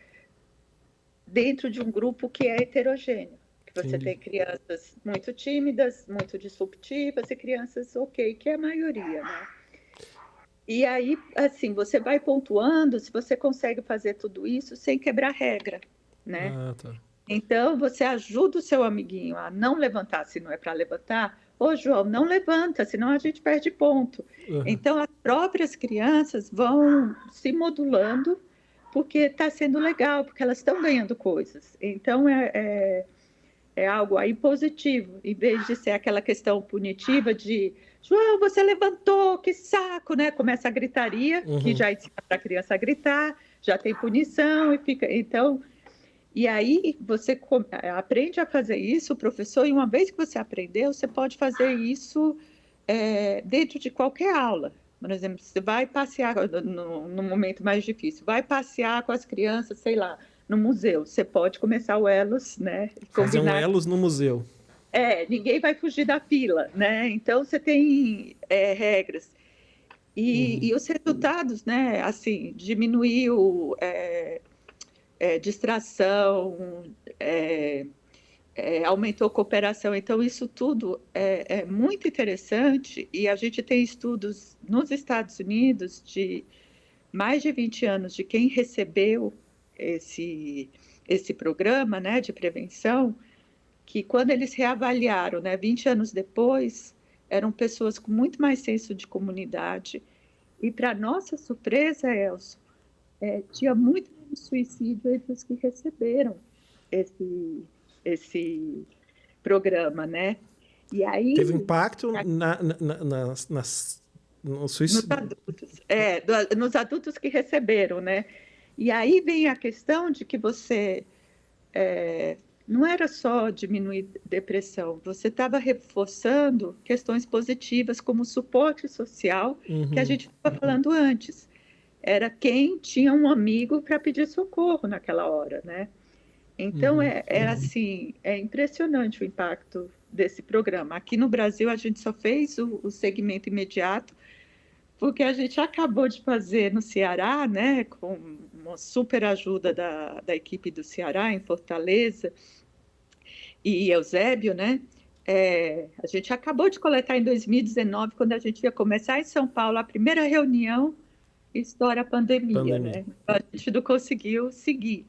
dentro de um grupo que é heterogêneo. Que você tem crianças muito tímidas, muito disruptivas e crianças que é a maioria, né? E aí, assim, você vai pontuando se você consegue fazer tudo isso sem quebrar regra, né? Tá. Então, você ajuda o seu amiguinho a não levantar se não é para levantar. Ô, João, não levanta, senão a gente perde ponto. Então, as próprias crianças vão se modulando porque está sendo legal, porque elas estão ganhando coisas. Então, é algo aí positivo, em vez de ser aquela questão punitiva de João, você levantou, que saco, né? Começa a gritaria, que já ensina para a criança a gritar, já tem punição e fica. Então, e aí você aprende a fazer isso, professor, e uma vez que você aprendeu, você pode fazer isso dentro de qualquer aula. Por exemplo, você vai passear no momento mais difícil, vai passear com as crianças, sei lá, no museu. Você pode começar o Elos, né? Fazer um Elos no museu. Ninguém vai fugir da fila, né? Então você tem regras. E os resultados, né? Assim, diminuiu distração, aumentou cooperação. Então, isso tudo é muito interessante e a gente tem estudos nos Estados Unidos de mais de 20 anos de quem recebeu esse programa, né, de prevenção, que quando eles reavaliaram, né, 20 anos depois, eram pessoas com muito mais senso de comunidade e, para nossa surpresa, Elcio, tinha muito menos suicídio entre os que receberam esse programa, né? E aí teve impacto no suicídio. Nos adultos que receberam, né? E aí vem a questão de que você não era só diminuir depressão, você estava reforçando questões positivas como suporte social, que a gente estava falando antes. Era quem tinha um amigo para pedir socorro naquela hora, né? Então, assim, é impressionante o impacto desse programa. Aqui no Brasil, a gente só fez o segmento imediato, porque a gente acabou de fazer no Ceará, né, com uma super ajuda da equipe do Ceará, em Fortaleza, e Eusébio, né? A gente acabou de coletar em 2019, quando a gente ia começar em São Paulo, a primeira reunião, história pandemia, né? A gente não conseguiu seguir.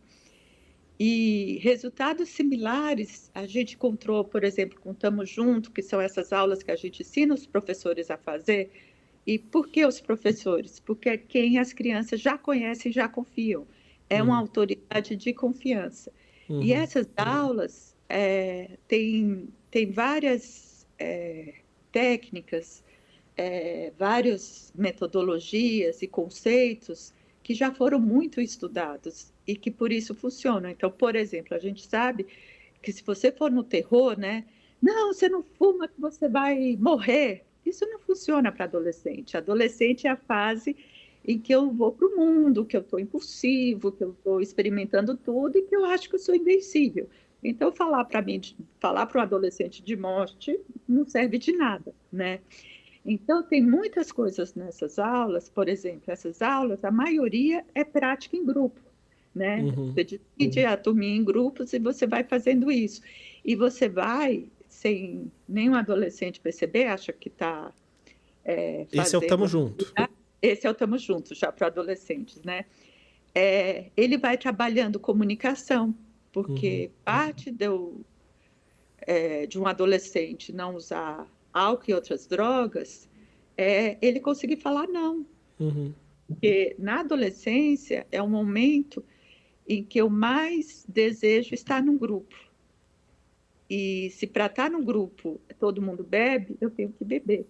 E resultados similares a gente encontrou, por exemplo, com Tamo Junto, que são essas aulas que a gente ensina os professores a fazer. E por que os professores? Porque é quem as crianças já conhecem e já confiam. É uma autoridade de confiança. E essas aulas têm várias técnicas, várias metodologias e conceitos que já foram muito estudados e que por isso funcionam. Então, por exemplo, a gente sabe que se você for no terror, né? Não, você não fuma que você vai morrer. Isso não funciona para adolescente. Adolescente é a fase em que eu vou para o mundo, que eu estou impulsivo, que eu estou experimentando tudo e que eu acho que eu sou invencível. Então, falar para um adolescente de morte não serve de nada, né? Então, tem muitas coisas nessas aulas, por exemplo, essas aulas, a maioria é prática em grupo, né? Você divide a turminha em grupos e você vai fazendo isso. E você vai, sem nenhum adolescente perceber, acha que está fazendo... Esse é o Tamo Junto. Esse é o Tamo Junto, já para adolescentes, né? Ele vai trabalhando comunicação, porque parte de um adolescente não usar álcool e outras drogas, ele conseguir falar não. Porque na adolescência é um momento em que eu mais desejo estar num grupo. E se para estar num grupo todo mundo bebe, eu tenho que beber.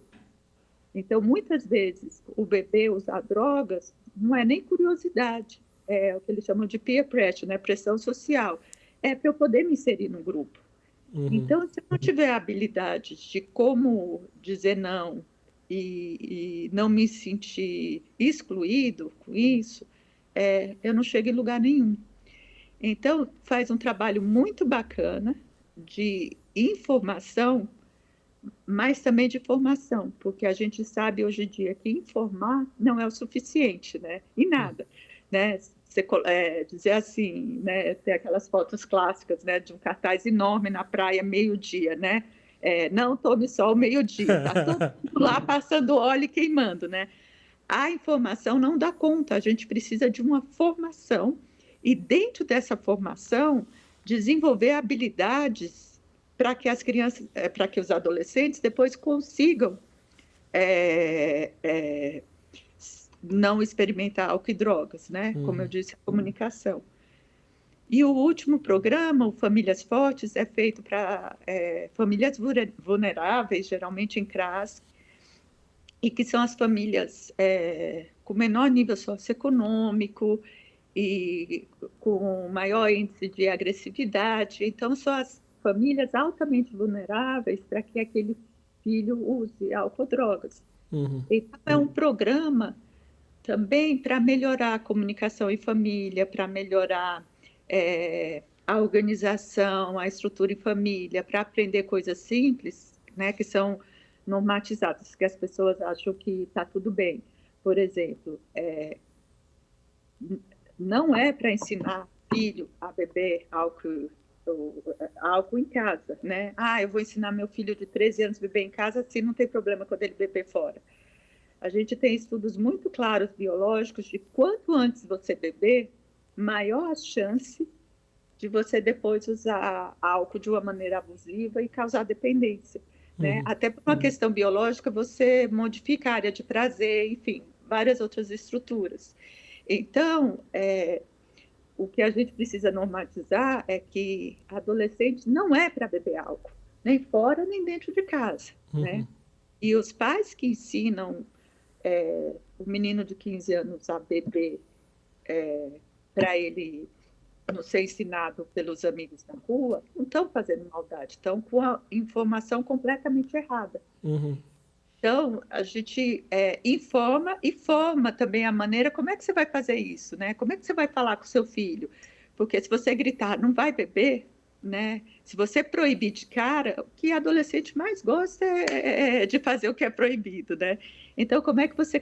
Então, muitas vezes, o beber, usar drogas, não é nem curiosidade, é o que eles chamam de peer pressure, né? Pressão social. É para eu poder me inserir no grupo. Então, se eu não tiver habilidades de como dizer não e não me sentir excluído com isso, eu não chego em lugar nenhum. Então, faz um trabalho muito bacana de informação, mas também de formação, porque a gente sabe hoje em dia que informar não é o suficiente, né? E nada, né? Dizer assim, né? Ter aquelas fotos clássicas, né? De um cartaz enorme na praia, meio-dia, né? Não tome sol meio-dia, tá todo mundo lá passando óleo e queimando, né? A informação não dá conta, a gente precisa de uma formação e dentro dessa formação desenvolver habilidades para que as crianças, para que os adolescentes depois consigam não experimentar álcool e drogas, né? Como eu disse, a comunicação. E o último programa, o Famílias Fortes, é feito para famílias vulneráveis, geralmente em CRAS, e que são as famílias com menor nível socioeconômico e com maior índice de agressividade. Então, são as famílias altamente vulneráveis para que aquele filho use álcool ou drogas. Uhum. Então, é um programa também para melhorar a comunicação em família, para melhorar a organização, a estrutura em família, para aprender coisas simples, né, que são normatizadas, que as pessoas acham que está tudo bem. Por exemplo, não é para ensinar filho a beber álcool em casa, né? Eu vou ensinar meu filho de 13 anos a beber em casa, se não tem problema quando ele beber fora. A gente tem estudos muito claros biológicos de quanto antes você beber, maior a chance de você depois usar álcool de uma maneira abusiva e causar dependência, né? Até por uma questão biológica, você modifica a área de prazer, enfim, várias outras estruturas. Então, o que a gente precisa normatizar é que adolescente não é para beber álcool, nem fora, nem dentro de casa, né? E os pais que ensinam o menino de 15 anos a beber para ele não ser ensinado pelos amigos na rua, não estão fazendo maldade, estão com a informação completamente errada. Então, a gente informa e forma também a maneira como é que você vai fazer isso, né? Como é que você vai falar com o seu filho? Porque se você gritar, não vai beber, né? Se você proibir de cara, o que adolescente mais gosta é de fazer o que é proibido, né? Então, como é que você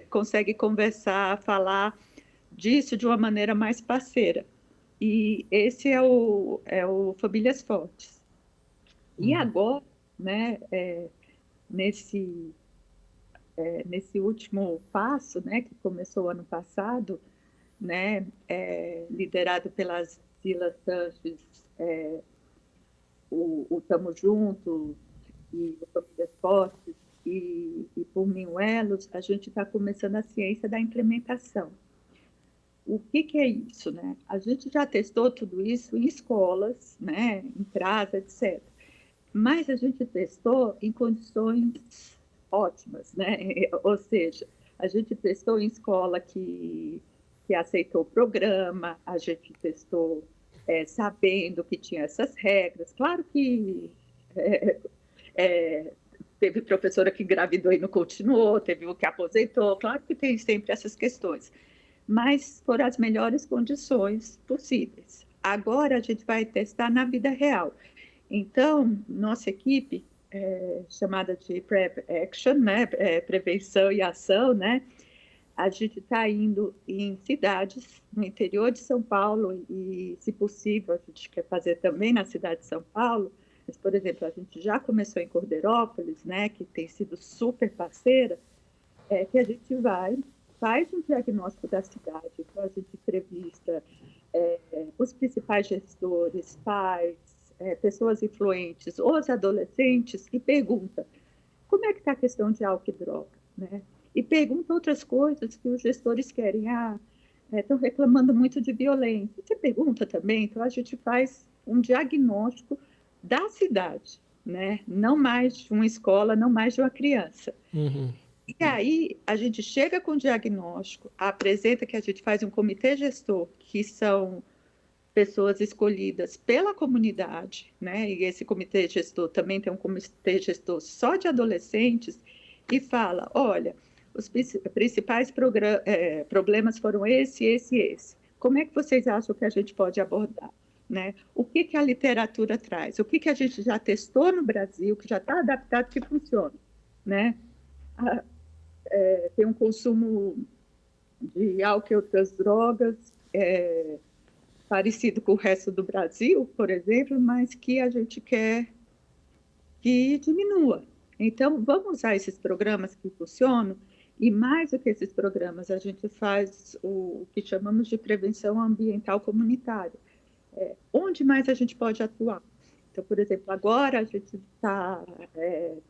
consegue conversar, falar disso de uma maneira mais parceira? E esse é o Famílias Fortes. E agora, né, nesse último passo, né, que começou ano passado, né, liderado pela Zila Sanches, o Tamo Junto e o Famílias Fortes e por Minuelos, a gente está começando a ciência da implementação. O que é isso, né? A gente já testou tudo isso em escolas, né, em casa, etc. Mas a gente testou em condições ótimas, né? Ou seja, a gente testou em escola que aceitou o programa, a gente testou sabendo que tinha essas regras. Claro que teve professora que engravidou e não continuou, teve o que aposentou, claro que tem sempre essas questões. Mas foram as melhores condições possíveis. Agora a gente vai testar na vida real. Então, nossa equipe, chamada de Prep Action, né, prevenção e ação, né, a gente está indo em cidades no interior de São Paulo e, se possível, a gente quer fazer também na cidade de São Paulo. Mas, por exemplo, a gente já começou em Cordeirópolis, né, que tem sido super parceira, que a gente faz um diagnóstico da cidade. Então, a gente entrevista os principais gestores, pais, pessoas influentes, os adolescentes, e pergunta como é que está a questão de álcool e droga, né? E pergunta outras coisas que os gestores querem. Estão reclamando muito de violência. Você pergunta também, então a gente faz um diagnóstico da cidade, né? Não mais de uma escola, não mais de uma criança. E aí a gente chega com o diagnóstico, apresenta que a gente faz um comitê gestor, que são pessoas escolhidas pela comunidade, né? E esse comitê gestor também tem um comitê gestor só de adolescentes, e fala, olha, os principais problemas foram esse. Como é que vocês acham que a gente pode abordar, né? O que a literatura traz? O que a gente já testou no Brasil, que já está adaptado, que funciona, né? Tem um consumo de álcool e outras drogas parecido com o resto do Brasil, por exemplo, mas que a gente quer que diminua. Então, vamos usar esses programas que funcionam, e mais do que esses programas, a gente faz o que chamamos de prevenção ambiental comunitária. Onde mais a gente pode atuar? Então, por exemplo, agora a gente está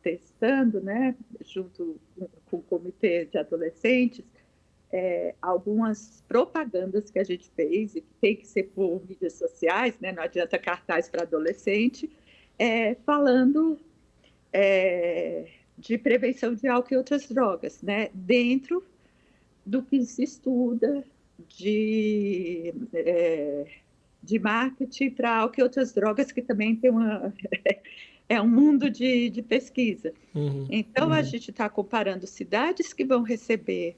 testando, né, junto com o comitê de adolescentes, algumas propagandas que a gente fez, e que tem que ser por mídias sociais, né, não adianta cartaz para adolescente, falando de prevenção de álcool e outras drogas, né, dentro do que se estuda de marketing para álcool e outras drogas, que também tem é um mundo de pesquisa. Uhum. Então, a gente está comparando cidades que vão receber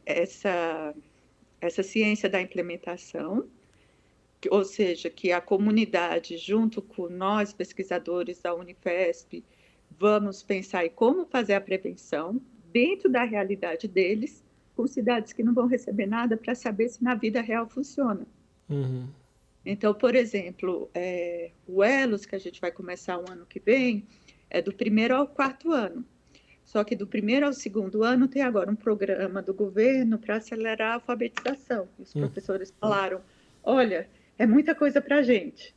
essa ciência da implementação, ou seja, que a comunidade, junto com nós, pesquisadores da Unifesp, vamos pensar em como fazer a prevenção dentro da realidade deles, com cidades que não vão receber nada, para saber se na vida real funciona. Uhum. Então, por exemplo, o ELOS, que a gente vai começar o ano que vem, é do 1º ao 4º ano. Só que do 1º ao 2º ano tem agora um programa do governo para acelerar a alfabetização. E os professores falaram, olha, é muita coisa para a gente.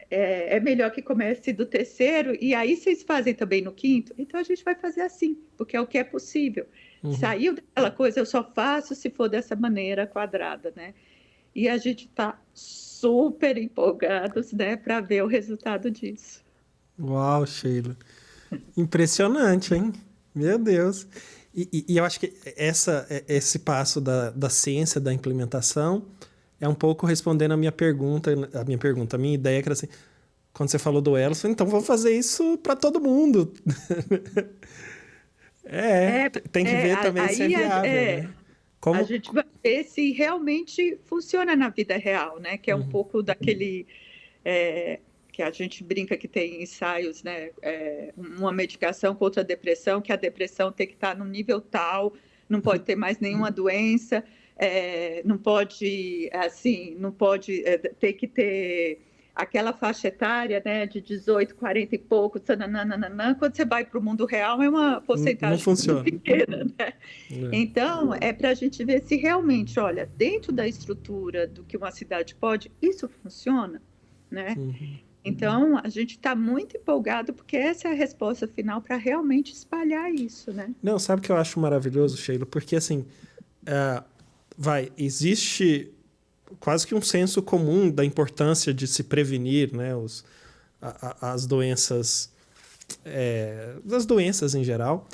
É melhor que comece do 3º, e aí vocês fazem também no 5º. Então, a gente vai fazer assim, porque é o que é possível. Saiu daquela coisa, eu só faço se for dessa maneira quadrada, né? E a gente está super empolgados, né, para ver o resultado disso. Uau, Sheila. Impressionante, hein? Meu Deus. E eu acho que esse passo da ciência, da implementação, é um pouco respondendo a minha pergunta, a minha ideia que era assim, quando você falou do Elos, então vamos fazer isso para todo mundo. Tem que ver também se é viável, né? A gente vai ver se realmente funciona na vida real, né? Que é um pouco daquele... que a gente brinca que tem ensaios, né? Uma medicação contra a depressão, que a depressão tem que estar no nível tal, não pode ter mais nenhuma doença, não pode, assim, não pode ter que ter aquela faixa etária, né, de 18, 40 e pouco, nananana, quando você vai para o mundo real é uma porcentagem muito pequena, né? Então, é para a gente ver se realmente, olha, dentro da estrutura do que uma cidade pode, isso funciona, né? Então, a gente está muito empolgado, porque essa é a resposta final para realmente espalhar isso, né? Não, sabe o que eu acho maravilhoso, Sheila? Porque, assim, existe quase que um senso comum da importância de se prevenir, né, as doenças, das doenças em geral.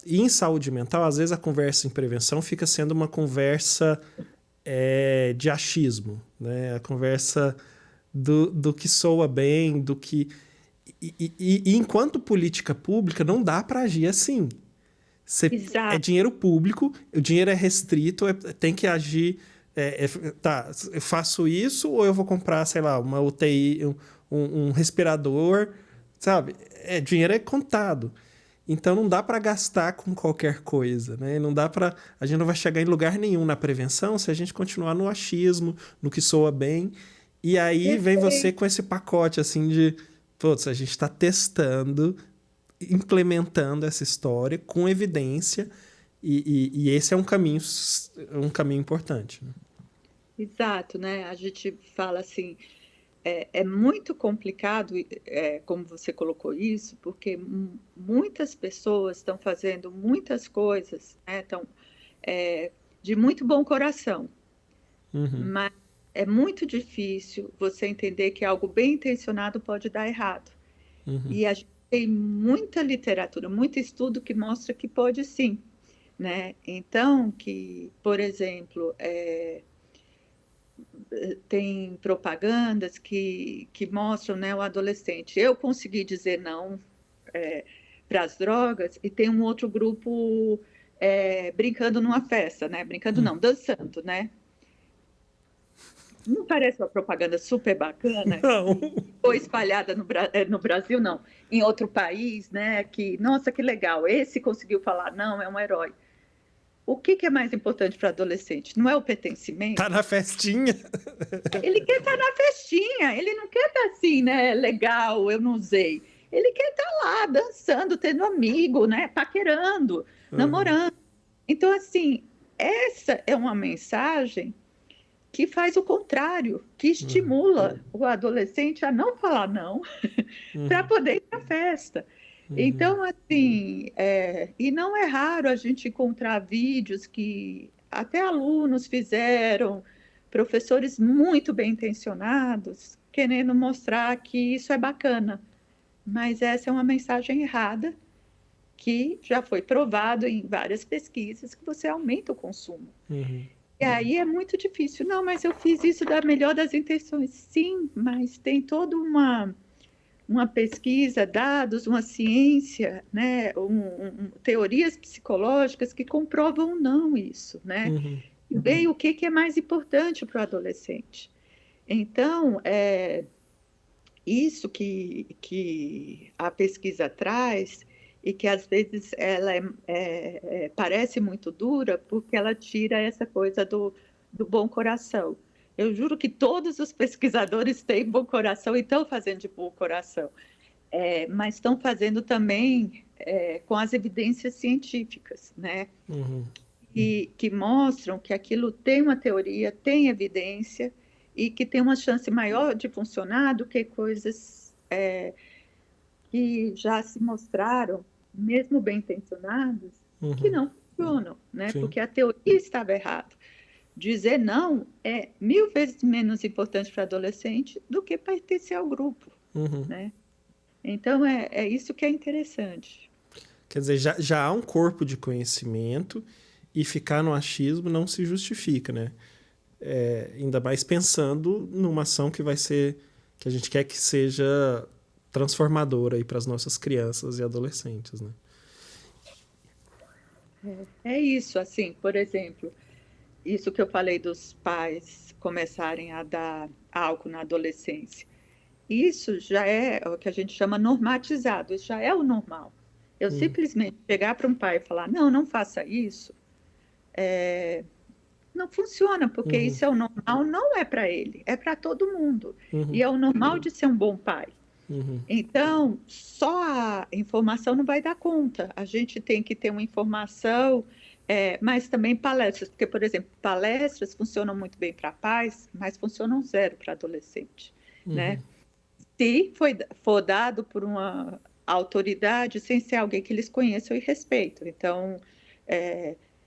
E em saúde mental, às vezes a conversa em prevenção fica sendo uma conversa de achismo, né? A conversa do que soa bem, do que... E enquanto política pública, não dá para agir assim. É dinheiro público, o dinheiro é restrito, tem que agir... tá, eu faço isso ou eu vou comprar, sei lá, uma UTI, um respirador, sabe? Dinheiro é contado. Então não dá para gastar com qualquer coisa, né? Não dá para... A gente não vai chegar em lugar nenhum na prevenção se a gente continuar no achismo, no que soa bem. E aí vem você com esse pacote assim de... Putz, a gente está testando, implementando essa história com evidência e esse é um caminho importante, né? Exato, né? A gente fala assim, é muito complicado, como você colocou isso, porque muitas pessoas estão fazendo muitas coisas, né? De muito bom coração, mas é muito difícil você entender que algo bem intencionado pode dar errado. E a gente tem muita literatura, muito estudo que mostra que pode sim, né? Então, que, por exemplo, tem propagandas que mostram, né, o adolescente. Eu consegui dizer não para as drogas e tem um outro grupo brincando numa festa, né? Brincando não, dançando, né? Não parece uma propaganda super bacana? Não. Foi espalhada no Brasil, não. Em outro país, né? Que, nossa, que legal. Esse conseguiu falar, não, é um herói. O que é mais importante para adolescente? Não é o pertencimento? Tá na festinha. Ele quer estar na festinha. Ele não quer estar assim, né? Legal, eu não usei. Ele quer estar lá, dançando, tendo amigo, né? Paquerando, namorando. Então, assim, essa é uma mensagem que faz o contrário, que estimula o adolescente a não falar não para poder ir para a festa. Então, assim, e não é raro a gente encontrar vídeos que até alunos fizeram, professores muito bem intencionados, querendo mostrar que isso é bacana. Mas essa é uma mensagem errada, que já foi provado em várias pesquisas que você aumenta o consumo. E aí é muito difícil. Não, mas eu fiz isso da melhor das intenções. Sim, mas tem toda uma pesquisa, dados, uma ciência, né, teorias psicológicas que comprovam não isso, né? E bem, o que é mais importante para o adolescente? Então, isso que a pesquisa traz e que às vezes ela parece muito dura porque ela tira essa coisa do bom coração. Eu juro que todos os pesquisadores têm bom coração e estão fazendo de bom coração, mas estão fazendo também com as evidências científicas, né? E que mostram que aquilo tem uma teoria, tem evidência e que tem uma chance maior de funcionar do que coisas que já se mostraram, mesmo bem intencionadas, que não funcionam, né? Porque a teoria estava errada. Dizer não é 1000 vezes menos importante para adolescente do que pertencer ao grupo, né? Então, é isso que é interessante. Quer dizer, já há um corpo de conhecimento e ficar no achismo não se justifica, né? Ainda mais pensando numa ação que a gente quer que seja transformadora aí para as nossas crianças e adolescentes, né? É isso, assim, por exemplo, isso que eu falei dos pais começarem a dar álcool na adolescência. Isso já é o que a gente chama normatizado, isso já é o normal. Eu simplesmente chegar para um pai e falar, não faça isso, não funciona, porque isso é o normal, não é para ele, é para todo mundo. E é o normal de ser um bom pai. Então, só a informação não vai dar conta. A gente tem que ter uma informação, mas também palestras, porque, por exemplo, palestras funcionam muito bem para pais, mas funcionam zero para adolescente, né? Se for dado por uma autoridade, sem ser alguém que eles conheçam e respeitam. Então,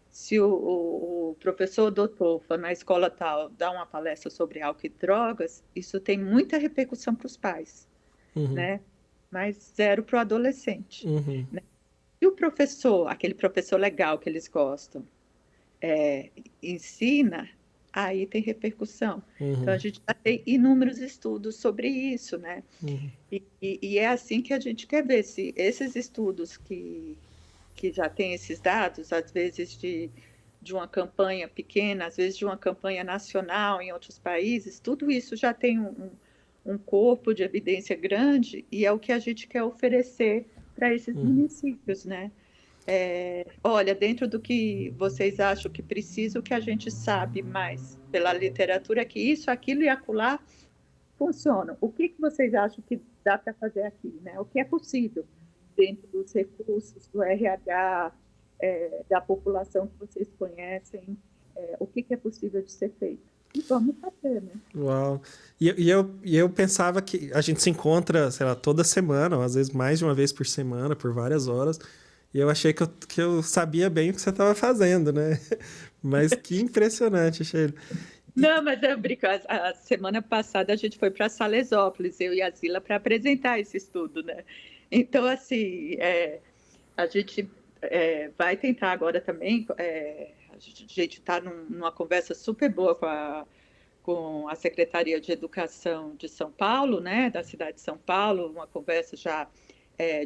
se o professor doutor for na escola tal dar uma palestra sobre álcool e drogas, isso tem muita repercussão para os pais, né? Mas zero para o adolescente. Né? E o professor, aquele professor legal que eles gostam, ensina, aí tem repercussão. Então, a gente já tem inúmeros estudos sobre isso, né? E é assim que a gente quer ver se esses estudos que já têm esses dados, às vezes de uma campanha pequena, às vezes de uma campanha nacional em outros países, tudo isso já tem um corpo de evidência grande e é o que a gente quer oferecer para esses municípios, né? Olha, dentro do que vocês acham que precisa, o que a gente sabe mais pela literatura é que isso, aquilo e acolá funcionam. O que vocês acham que dá para fazer aqui, né? O que é possível dentro dos recursos do RH, da população que vocês conhecem, o que é possível de ser feito. E vamos fazer, né? Uau! E eu pensava que a gente se encontra, sei lá, toda semana, ou às vezes mais de uma vez por semana, por várias horas, e eu achei que eu sabia bem o que você estava fazendo, né? Mas que impressionante, Sheila. Não, mas eu brinco. A semana passada a gente foi para Salesópolis, eu e a Zila, para apresentar esse estudo, né? Então, assim, a gente vai tentar agora também. A gente está numa conversa super boa com a Secretaria de Educação de São Paulo, né? Da cidade de São Paulo, uma conversa já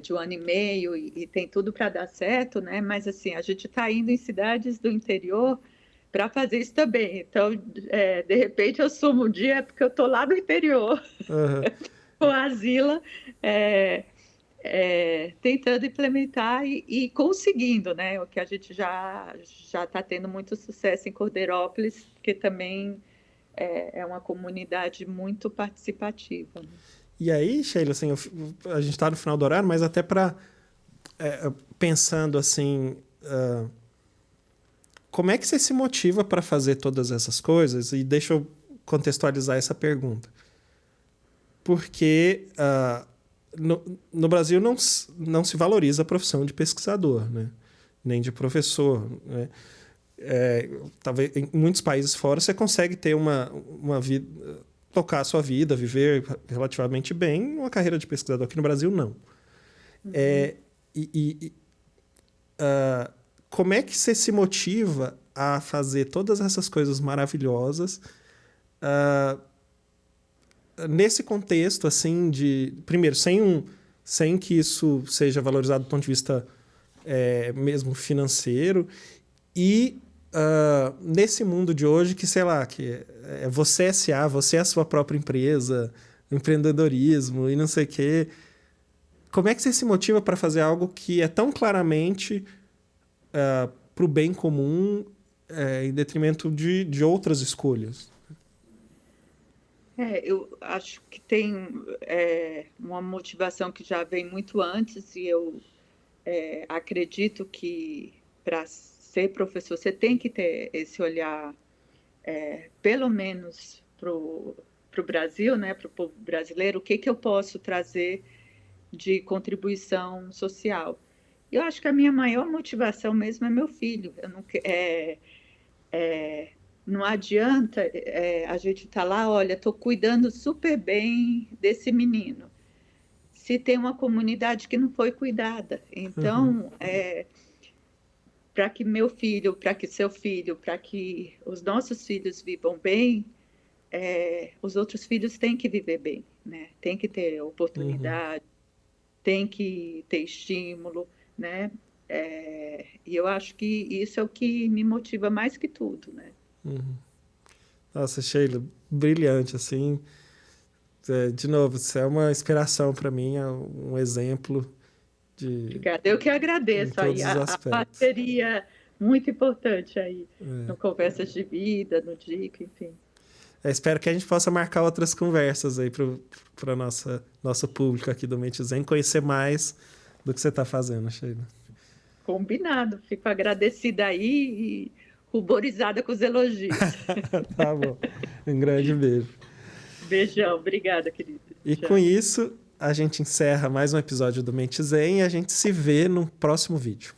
de 1 ano e meio e tem tudo para dar certo, né? Mas, assim, a gente está indo em cidades do interior para fazer isso também. Então, de repente, eu sumo um dia porque eu estou lá no interior com a Zila, tentando implementar e conseguindo, né? O que a gente já está tendo muito sucesso em Cordeirópolis, que também é uma comunidade muito participativa. Né? E aí, Sheila, assim, a gente está no final do horário, mas até para pensando assim, como é que você se motiva para fazer todas essas coisas? E deixa eu contextualizar essa pergunta. Porque no Brasil não se valoriza a profissão de pesquisador, né? Nem de professor. Né? Talvez em muitos países fora você consegue ter uma vida, tocar a sua vida, viver relativamente bem uma carreira de pesquisador. Aqui no Brasil, não. Como é que você se motiva a fazer todas essas coisas maravilhosas nesse contexto, assim, primeiro, sem que isso seja valorizado do ponto de vista mesmo financeiro, e nesse mundo de hoje que, sei lá, que você é SA, você é a sua própria empresa, empreendedorismo e não sei o quê. Como é que você se motiva para fazer algo que é tão claramente para o bem comum em detrimento de outras escolhas? Eu acho que tem uma motivação que já vem muito antes, e eu acredito que para ser professor você tem que ter esse olhar, pelo menos para o Brasil, né, para o povo brasileiro, o que eu posso trazer de contribuição social. Eu acho que a minha maior motivação mesmo é meu filho. Eu não, não adianta a gente estar lá, olha, estou cuidando super bem desse menino, se tem uma comunidade que não foi cuidada. Então, para que meu filho, para que seu filho, para que os nossos filhos vivam bem, os outros filhos têm que viver bem, né? Tem que ter oportunidade, tem que ter estímulo, né? E eu acho que isso é o que me motiva mais que tudo, né? Nossa, Sheila, brilhante, assim. De novo, você é uma inspiração para mim, é um exemplo de... Obrigada. Eu que agradeço aí a parceria muito importante aí no Conversas de Vida, no DICO, enfim. Espero que a gente possa marcar outras conversas aí para nosso público aqui do Mente Zen, conhecer mais do que você está fazendo, Sheila. Combinado. Fico agradecida aí e ruborizada com os elogios. Tá bom. Um grande beijo. Beijão. Obrigada, querido. E Tchau. com isso, a gente encerra mais um episódio do Mente Zen e a gente se vê no próximo vídeo.